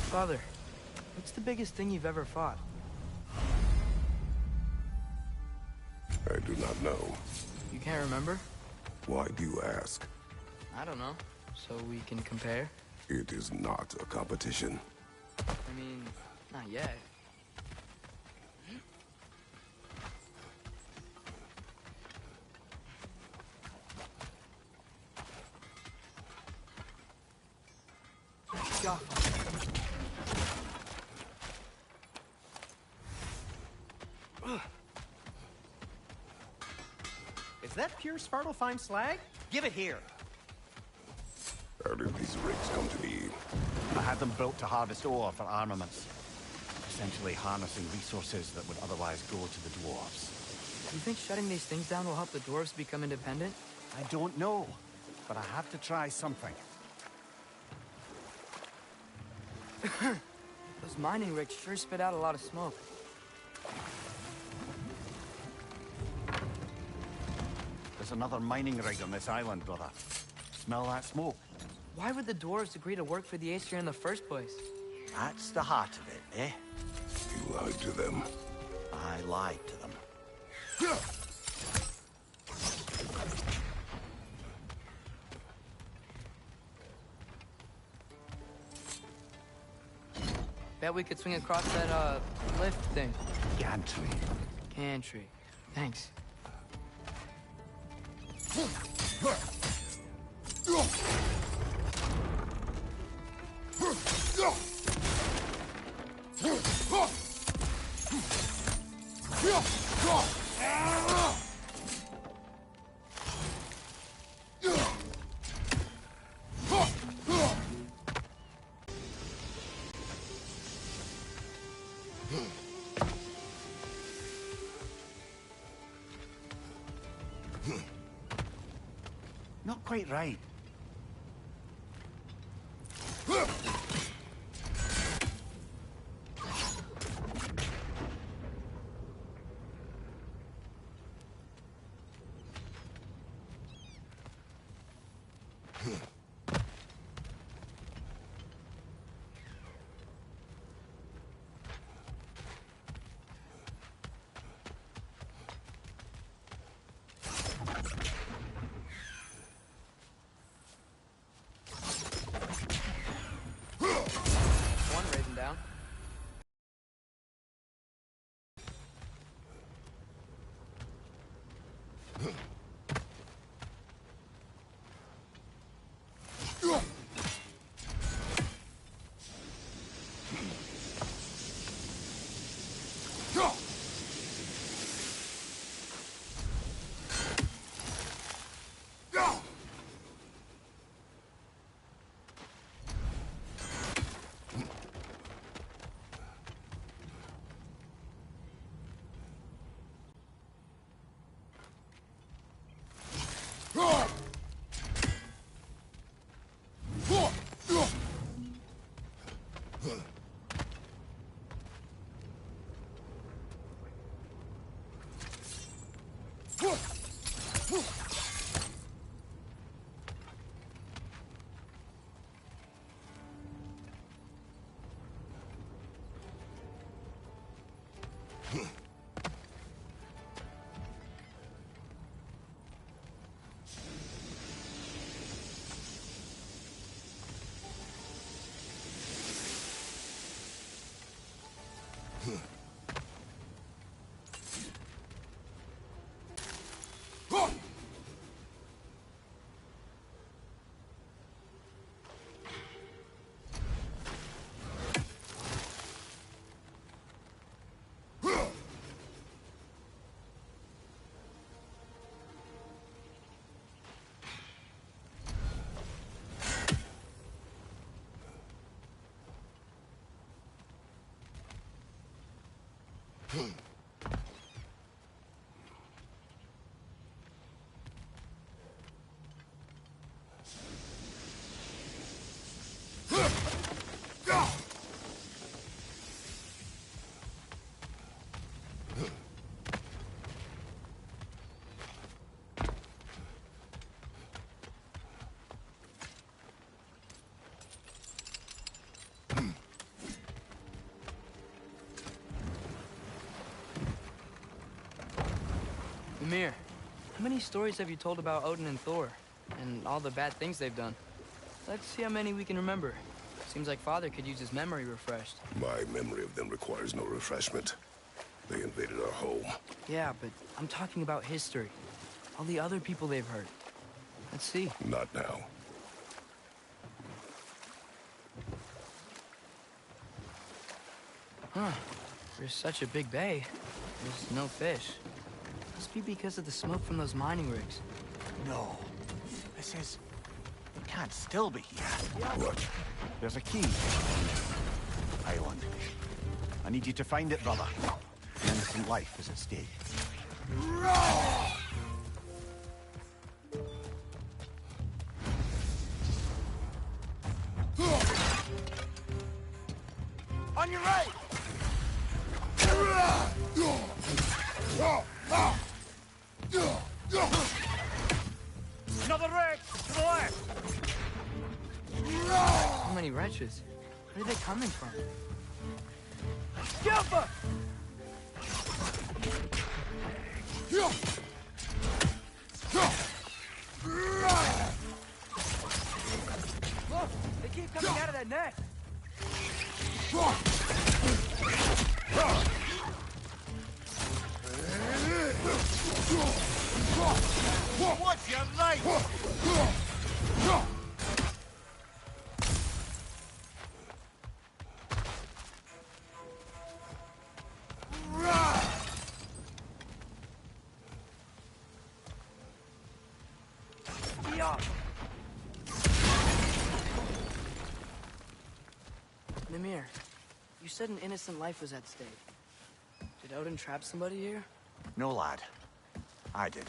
Father, what's the biggest thing you've ever fought? I do not know. You can't remember? Why do you ask? I don't know. So we can compare? It is not a competition. I mean, not yet. Is that pure Svartalfheim slag? Give it here. How did these rigs come to be? I had them built to harvest ore for armaments. Essentially harnessing resources that would otherwise go to the dwarves. Do you think shutting these things down will help the dwarves become independent? I don't know, but I have to try something. Those mining rigs sure spit out a lot of smoke. There's another mining rig on this island, brother. Smell that smoke? Why would the dwarves agree to work for the Aesir in the first place? That's the heart of it, eh? You lied to them. I lied to them. Bet we could swing across that, lift thing. Gantry. Gantry. Thanks. Not quite right. One raising down. Ymir, how many stories have you told about Odin and Thor? And all the bad things they've done? Let's see how many we can remember. Seems like Father could use his memory refreshed. My memory of them requires no refreshment. They invaded our home. Yeah, but I'm talking about history. All the other people they've hurt. Let's see. Not now. Huh. There's such a big bay. There's no fish. Must be because of the smoke from those mining rigs. No. This is... It can't still be here. What? There's a key. Island. I need you to find it, brother. An innocent life is at stake. On your right! Another wreck! To the left! So many wretches. Where are they coming from? Jump up! Look! They keep coming out of that net! What's your right? Mimir, you said an innocent life was at stake. Did Odin trap somebody here? No, lad. I did.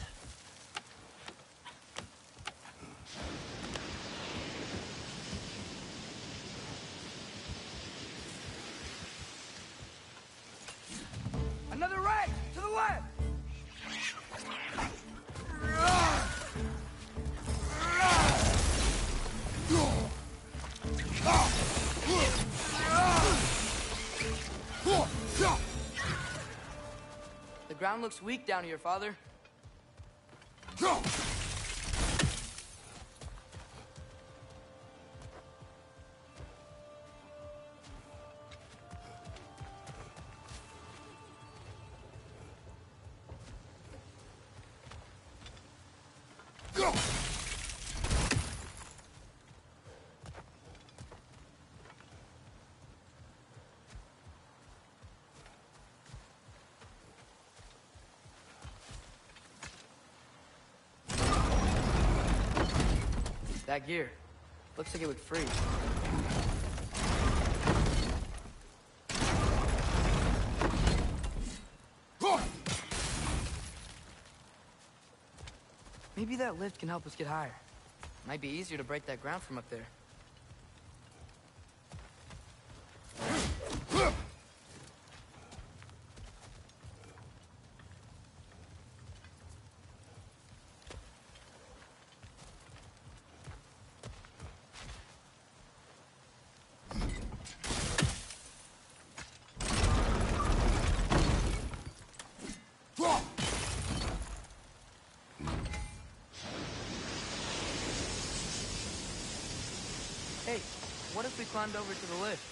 Another right! To the left! The ground looks weak down here, Father. That gear. Looks like it would freeze. Maybe that lift can help us get higher. Might be easier to break that ground from up there. Hey, what if we climbed over to the lift?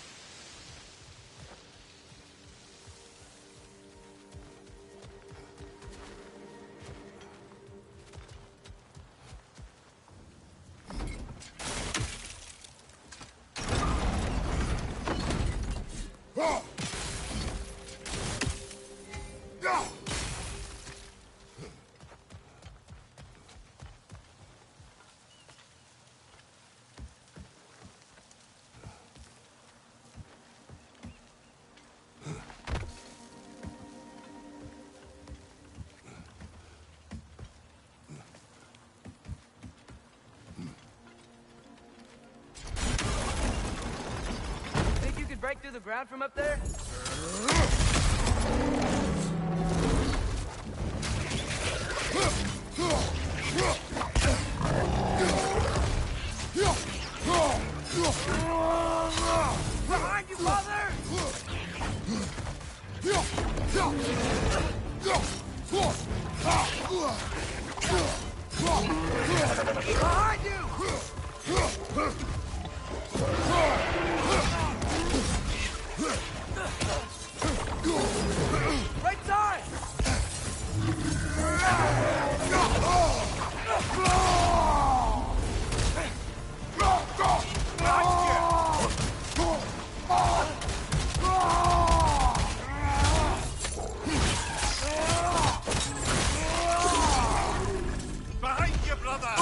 through the ground from up there? Behind you, father! Behind you! Right side! Behind you, brother!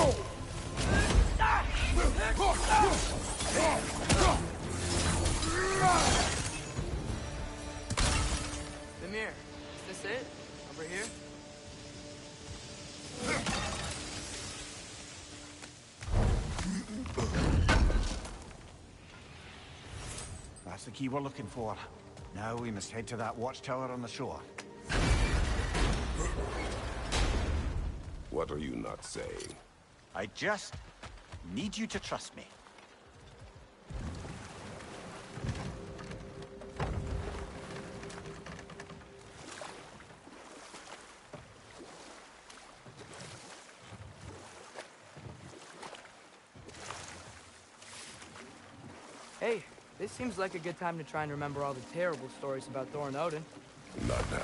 Mimir, is this it? Over here? That's the key we're looking for. Now we must head to that watchtower on the shore. What are you not saying? I just need you to trust me. Hey, this seems like a good time to try and remember all the terrible stories about Thor and Odin. Not now.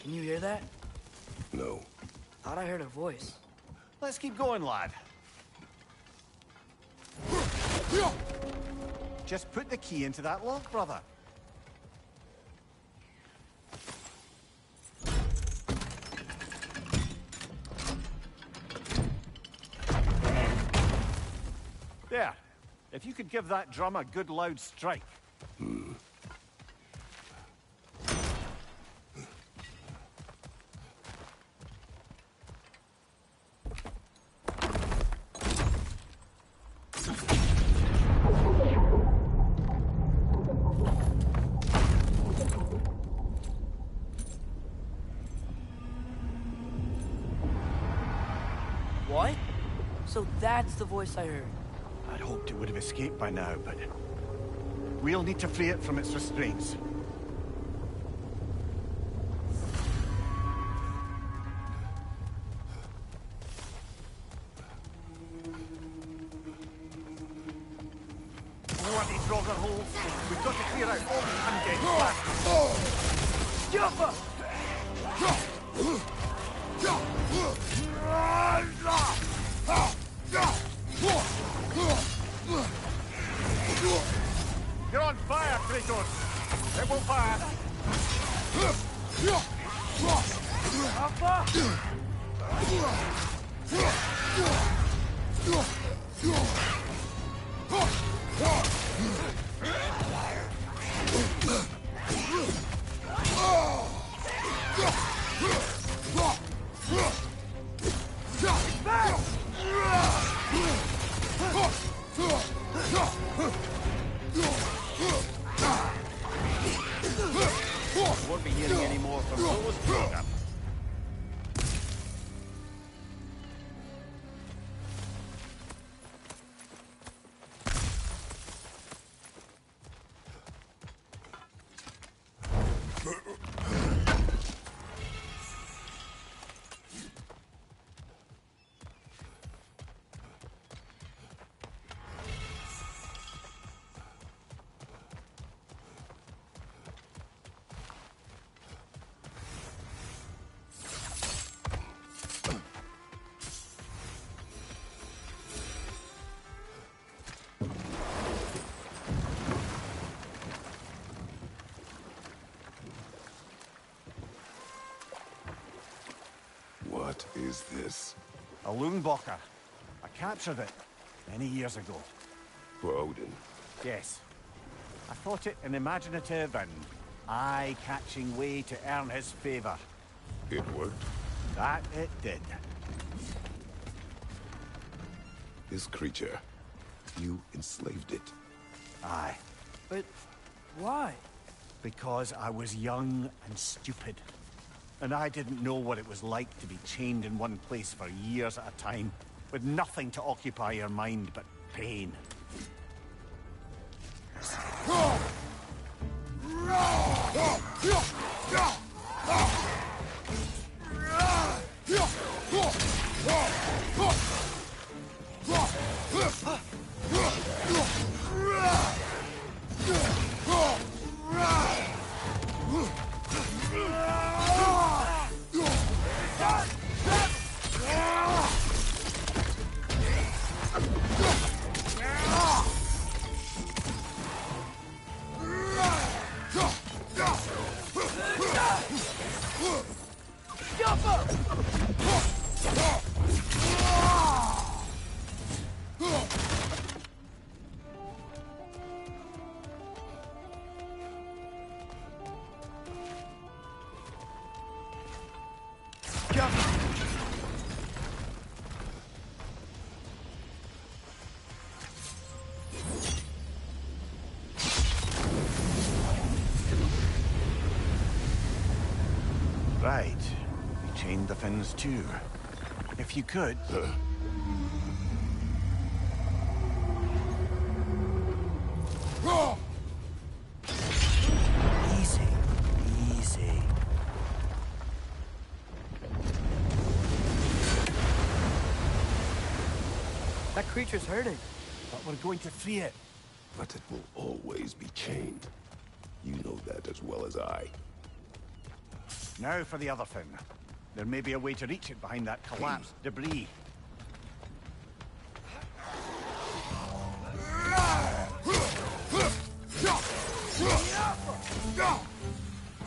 Can you hear that? No. Thought I heard a voice. Let's keep going, lad. Just put the key into that lock, brother. There. If you could give that drum a good loud strike. What? So that's the voice I heard. I'd hoped it would have escaped by now, but we'll need to free it from its restraints. Bloody Draugr holes! We've got to clear out all the undead fast. Jump up! You're on fire, Kratos! It will fire! Won't be hearing any more from those Draugr. What is this? A Lungbocker. I captured it many years ago. For Odin. Yes. I thought it an imaginative and eye-catching way to earn his favor. It worked. That it did. This creature, you enslaved it. Aye. But why? Because I was young and stupid. And I didn't know what it was like to be chained in one place for years at a time, with nothing to occupy your mind but pain. Right. You chained the fins too. If you could... Easy. Easy. That creature's hurting. But we're going to free it. But it will always be chained. You know that as well as I. Now for the other fin. There may be a way to reach it behind that collapsed debris.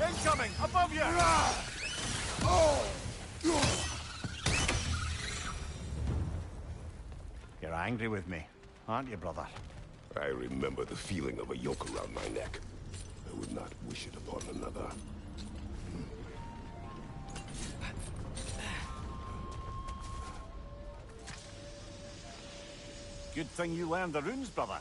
Incoming! Above you! You're angry with me, aren't you, brother? I remember the feeling of a yoke around my neck. I would not wish it upon another. Good thing you learned the runes, brother.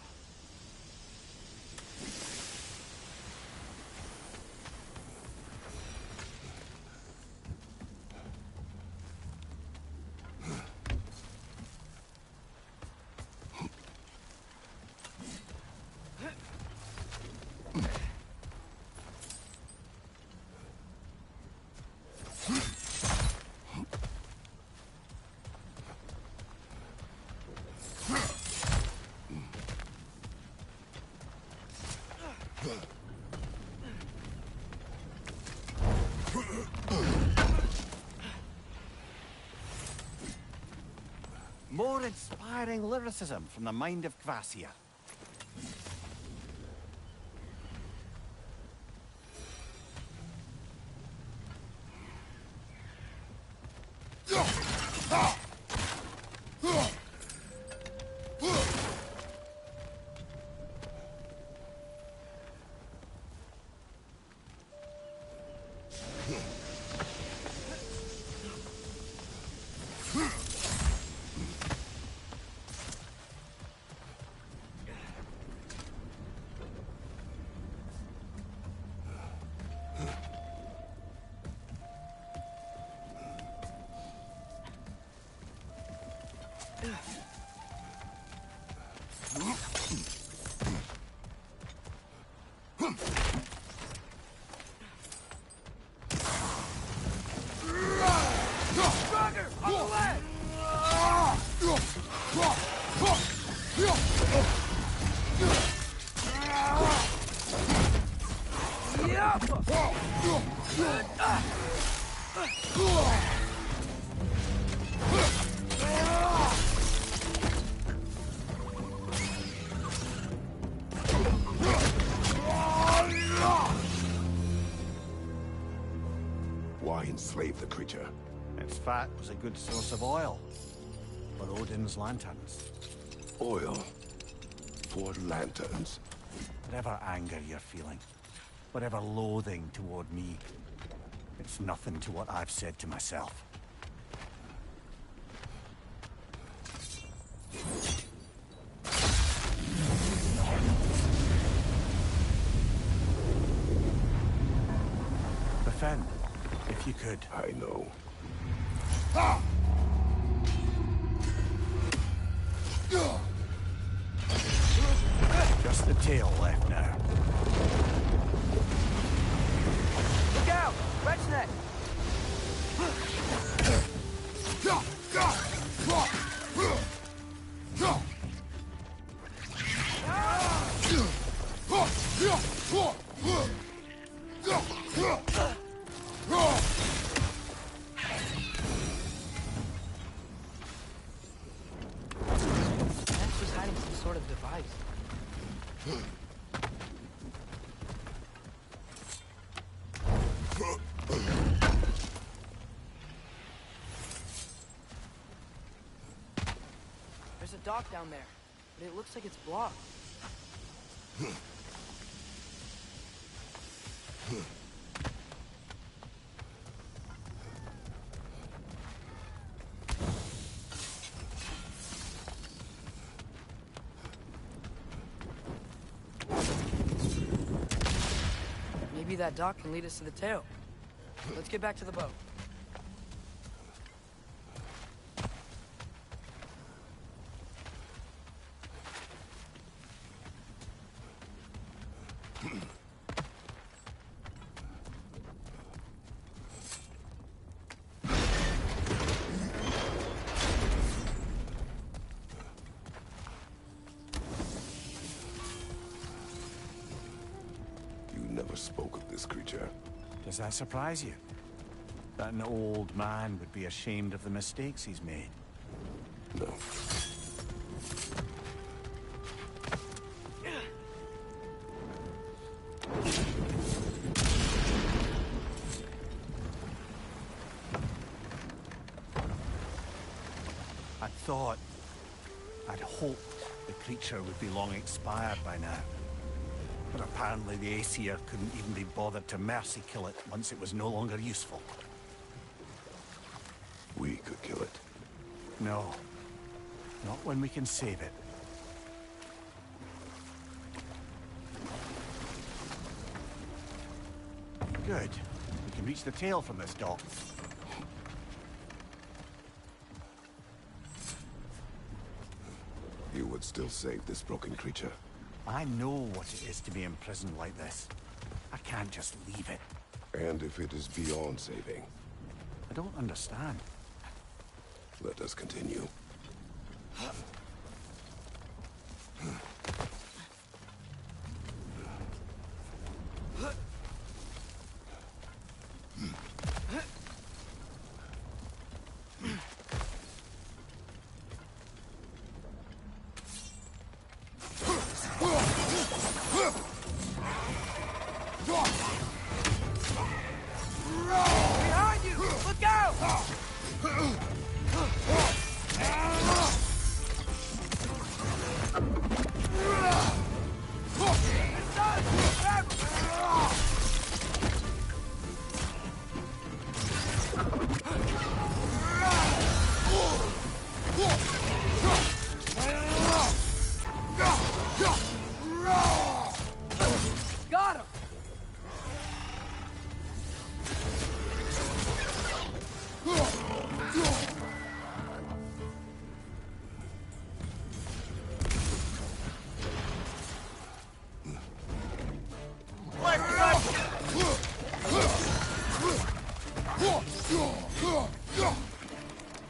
More inspiring lyricism from the mind of Kvasir. Why enslave the creature? Its fat was a good source of oil for Odin's lanterns. Oil for lanterns. Whatever anger you're feeling, whatever loathing toward me, it's nothing to what I've said to myself. Defend, if you could. I know. Just the tail left now. Look out! Red's neck! Max was hiding some sort of device. There's a dock down there, but it looks like it's blocked. Maybe that dock can lead us to the tail. Let's get back to the boat. You never spoke of this creature. Does that surprise you? That an old man would be ashamed of the mistakes he's made? No. I'd hoped the creature would be long expired by now. But apparently the Aesir couldn't even be bothered to mercy kill it once it was no longer useful. We could kill it. No. Not when we can save it. Good. We can reach the tail from this dock. You would still save this broken creature. I know what it is to be imprisoned like this. I can't just leave it. And if it is beyond saving, I don't understand. let us continue. Behind you! Look out! Got him!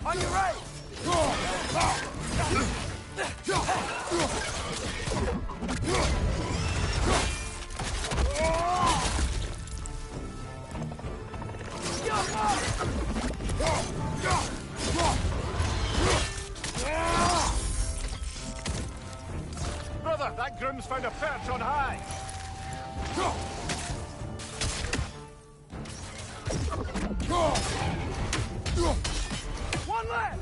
On your right! Brother, that groom's found a perch on high! One left!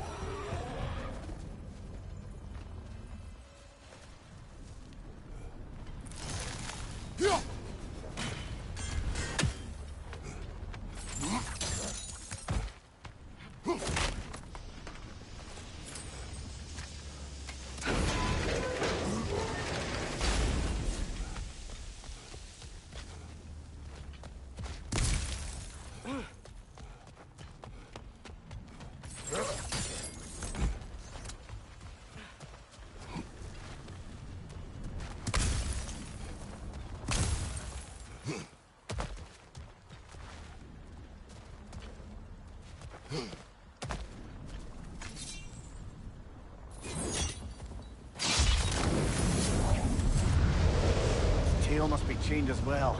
tail must be chained as well.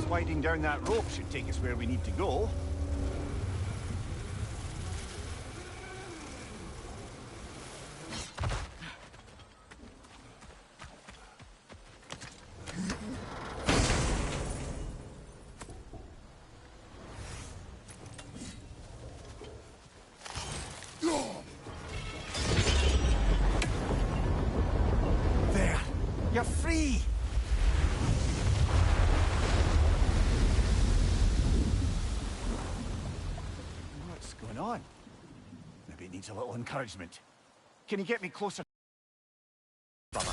Sliding down that rope should take us where we need to go. There! You're free! What's going on? Maybe it needs a little encouragement. Can you get me closer, brother?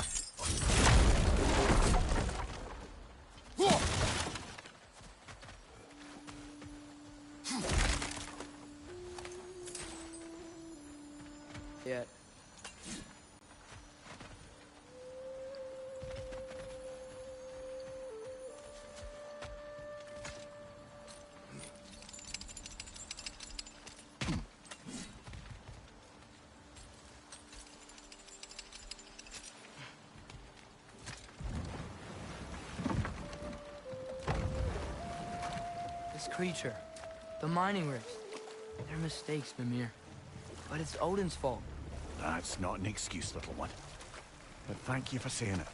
Yet. This creature, the mining rifts, they're mistakes, Mimir. But it's Odin's fault. That's not an excuse, little one. But thank you for saying it.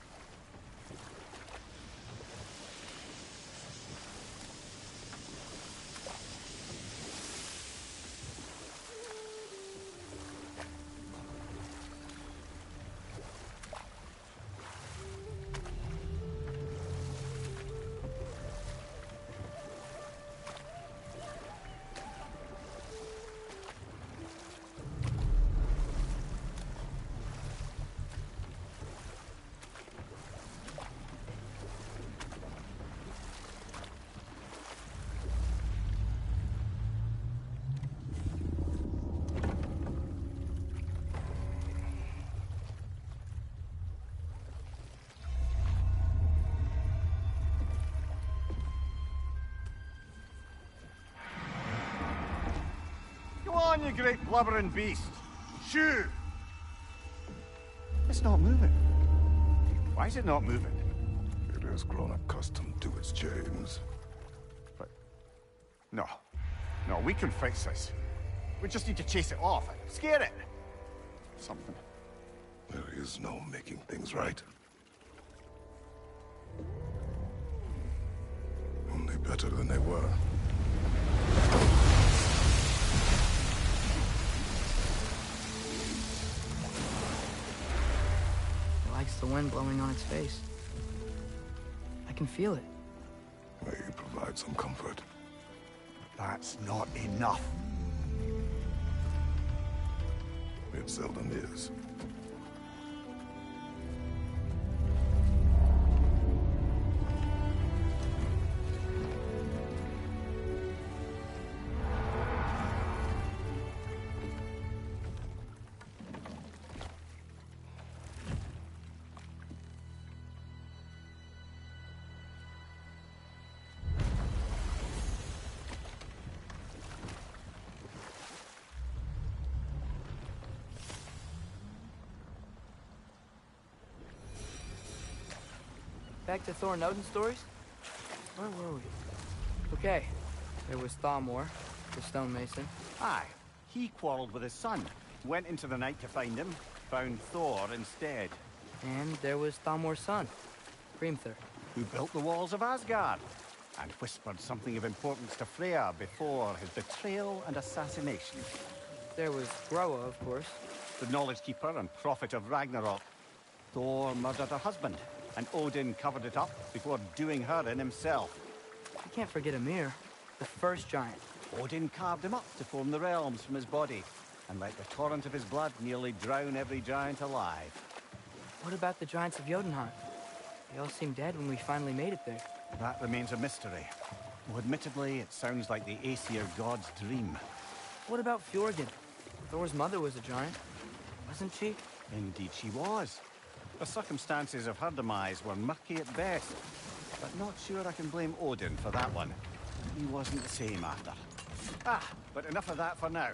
Go on, you great blubbering beast! Shoo! It's not moving. Why is it not moving? It has grown accustomed to its chains. But... No. No, we can fix this. We just need to chase it off and scare it. Something. There is no making things right. Only better than they were. It likes the wind blowing on its face. I can feel it. May you provide some comfort. That's not enough. It seldom is. Back to Thor and Odin stories? Where were we? Okay, there was Thamor, the stonemason. Aye. He quarreled with his son. Went into the night to find him. Found Thor instead. And there was Thamor's son, Hrimthur. Who built the walls of Asgard. And whispered something of importance to Freya before his betrayal and assassination. There was Groa, of course. The knowledge keeper and prophet of Ragnarok. Thor murdered her husband. And Odin covered it up before doing her in himself. You can't forget Ymir, the first giant. Odin carved him up to form the realms from his body, and let the torrent of his blood nearly drown every giant alive. What about the giants of Jotunheim? They all seemed dead when we finally made it there. That remains a mystery. Though admittedly, it sounds like the Aesir god's dream. What about Fjorgyn? Thor's mother was a giant, wasn't she? Indeed she was. The circumstances of her demise were murky at best, but not sure I can blame Odin for that one. He wasn't the same after. But enough of that for now.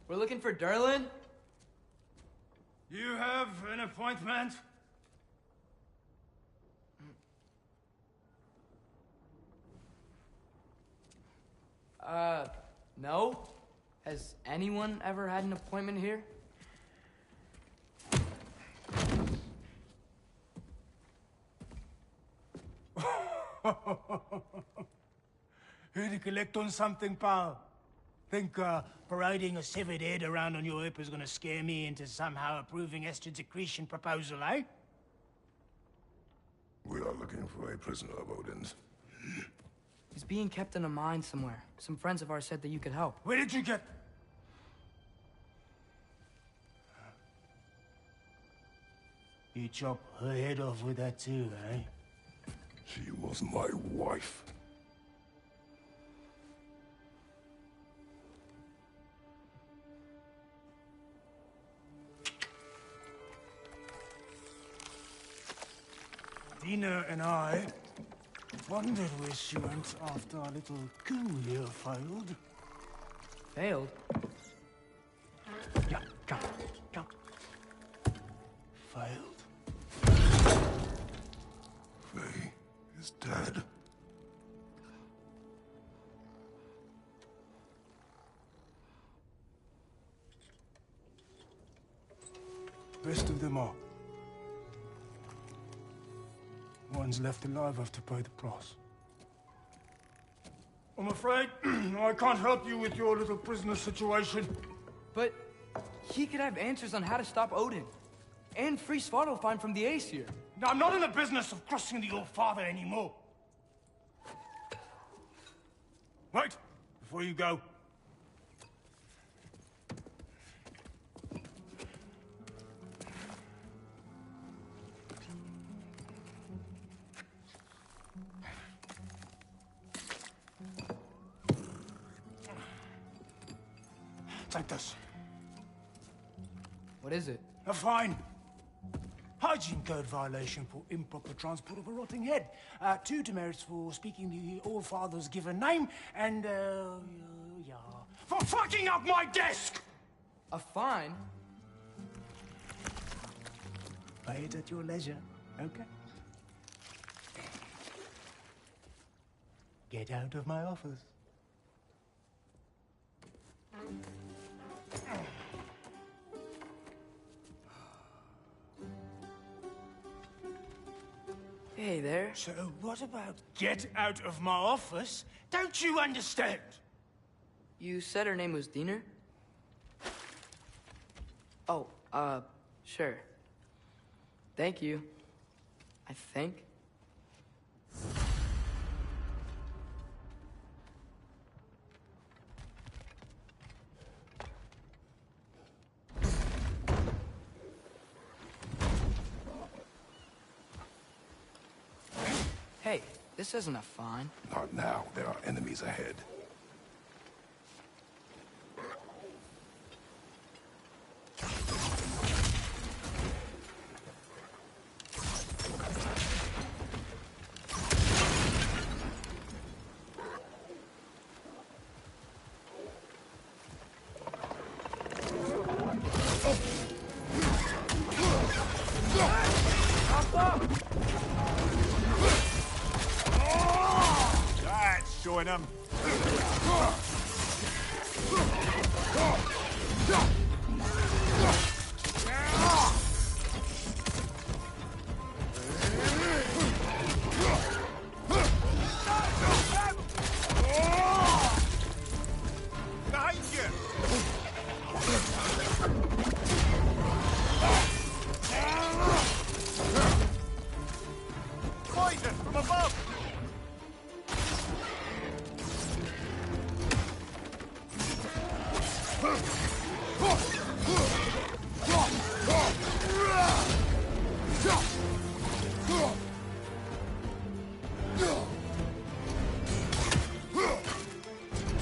We're looking for Derlin? You have an appointment? No. Has anyone ever had an appointment here? Here to collect on something, pal? Think parading a severed head around on your hip is gonna scare me into somehow approving Estrid's accretion proposal, eh? We are looking for a prisoner of Odin's. He's being kept in a mine somewhere. Some friends of ours said that you could help. Where did you get... You chop her head off with that too, eh? She was my wife. Dina and I wondered where she went after our little coup here failed. Failed? Yeah, come. Failed. Faye is dead. Rest of them are. One's left alive have to pay the price. I'm afraid I can't help you with your little prisoner situation. But he could have answers on how to stop Odin. And free Svartalfheim from the Aesir. Now, I'm not in the business of crossing the old father anymore. Wait, before you go. Take this. What is it? A fine. Hygiene code violation for improper transport of a rotting head. 2 demerits for speaking the All-Father's given name, and, yeah, for fucking up my desk! A fine? Pay it at your leisure, okay? Get out of my office. Hey there. So what about get out of my office? Don't you understand? You said her name was Diener? Oh, sure. Thank you. I think. Hey, this isn't a fine. Not now. There are enemies ahead. That's showing him. Behind you! Poison from above!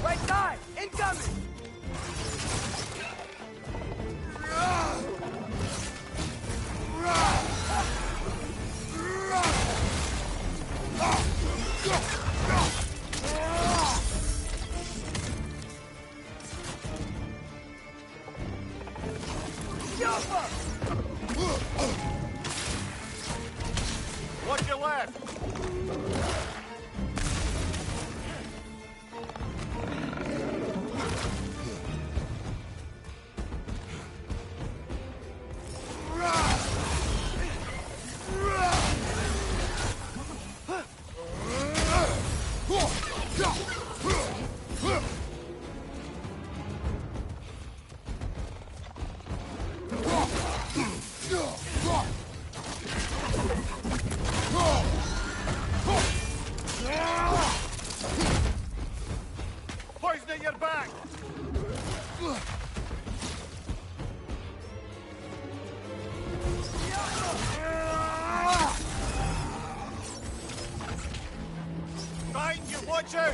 Right side! Incoming! your back! Behind you, watch out!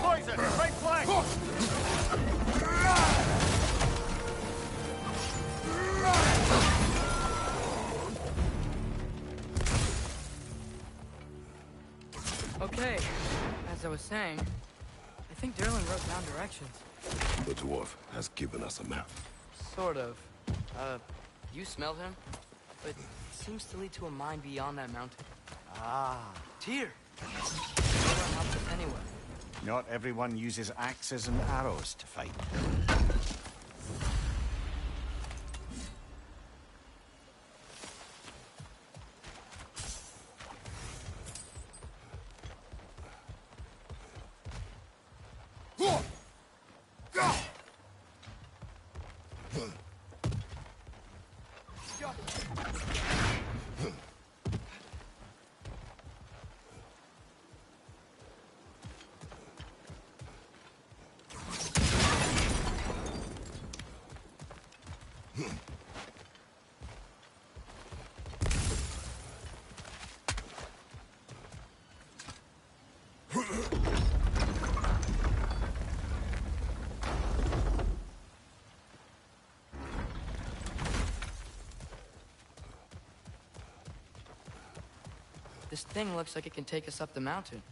Poison, right flank! Okay, as I was saying, I think Derlin wrote down directions. The dwarf has given us a map. Sort of. You smelled him? But it seems to lead to a mine beyond that mountain. Ah. Tyr! Derlin helped us anyway. Not everyone uses axes and arrows to fight. This thing looks like it can take us up the mountain.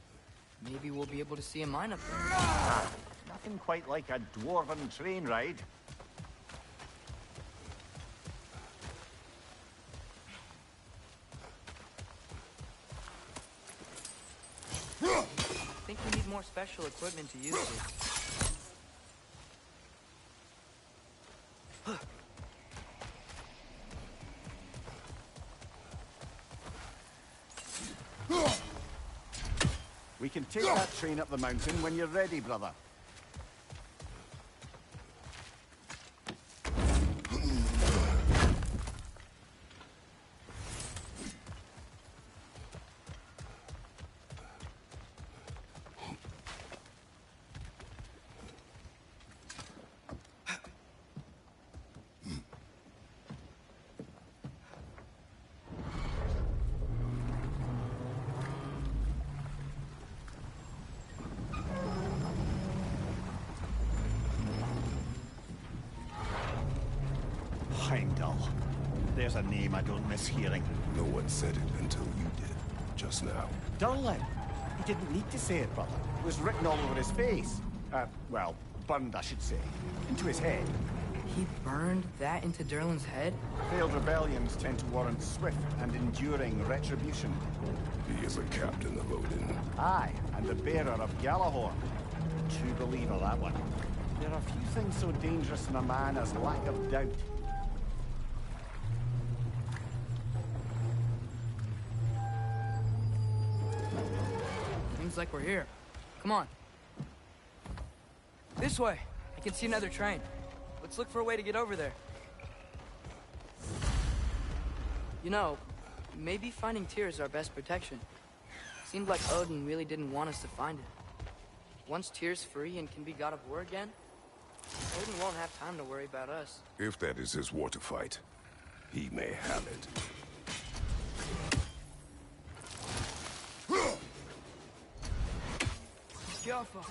Maybe we'll be able to see a mine up there. Nothing quite like a dwarven train ride. I think we need more special equipment to use this. We can take that train up the mountain when you're ready, brother. Heimdall. There's a name I don't miss hearing. No one said it until you did, just now. Durlin. He didn't need to say it, brother. It was written all over his face. Well, burned, I should say. Into his head. He burned that into Derlin's head? Failed rebellions tend to warrant swift and enduring retribution. He is a captain of Odin. Aye, and the bearer of Galahorn. True believer, that one. There are few things so dangerous in a man as lack of doubt. Seems like we're here. Come on. This way. I can see another train. Let's look for a way to get over there. You know, maybe finding Tyr is our best protection. Seemed like Odin really didn't want us to find it. Once Tyr's free and can be god of war again, Odin won't have time to worry about us. If that is his war to fight, he may have it. Careful.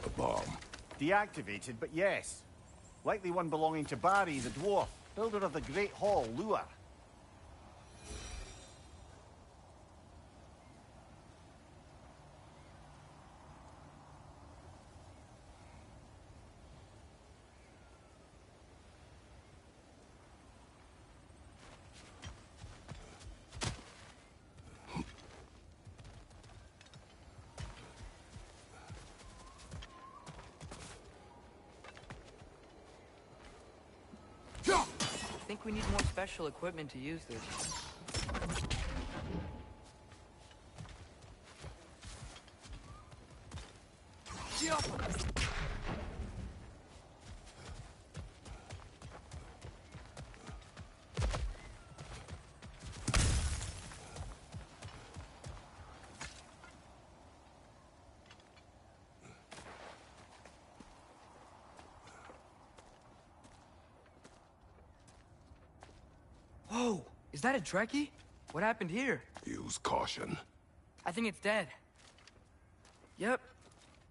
A bomb. Deactivated, but yes. Likely one belonging to Barry, the dwarf, builder of the Great Hall, Lure. I think we need more special equipment to use this. Whoa! Is that a Trekkie? What happened here? Use caution. I think it's dead. Yep.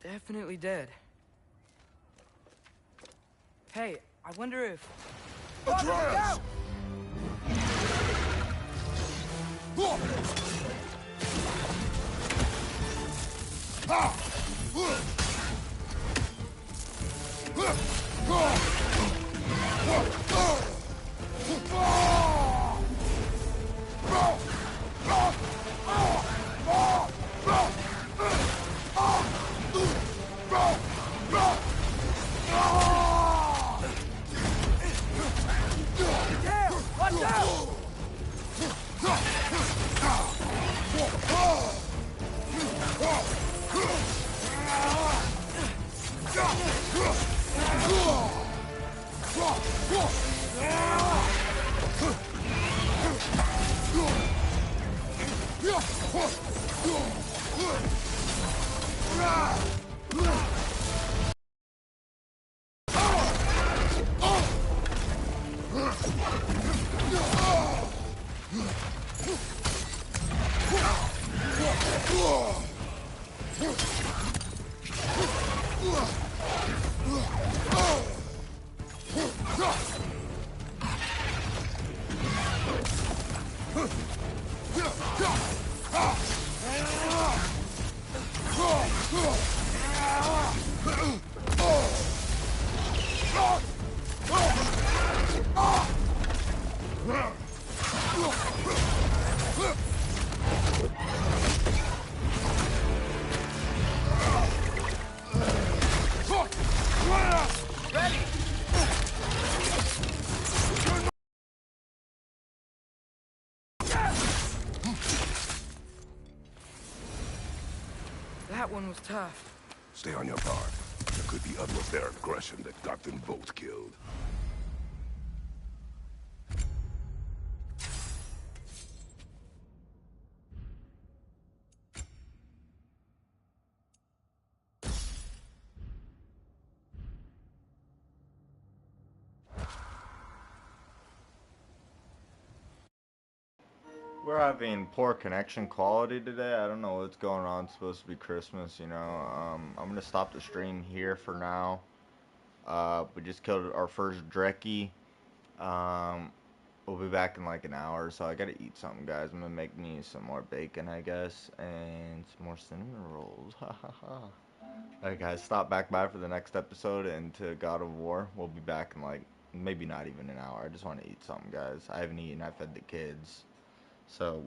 Definitely dead. Hey, I wonder if... Atreus! That one was tough. Stay on your guard. There could be others of their aggression that got them both killed. We're having poor connection quality today. I don't know what's going on. It's supposed to be Christmas, you know. I'm gonna stop the stream here for now. We just killed our first Drekkie. We'll be back in like an hour, so I gotta eat something, guys. I'm gonna make me some more bacon, I guess, and some more cinnamon rolls. Ha ha ha. Alright, guys, stop back by for the next episode into God of War. We'll be back in like maybe not even an hour. I just want to eat something, guys. I haven't eaten. I fed the kids, so.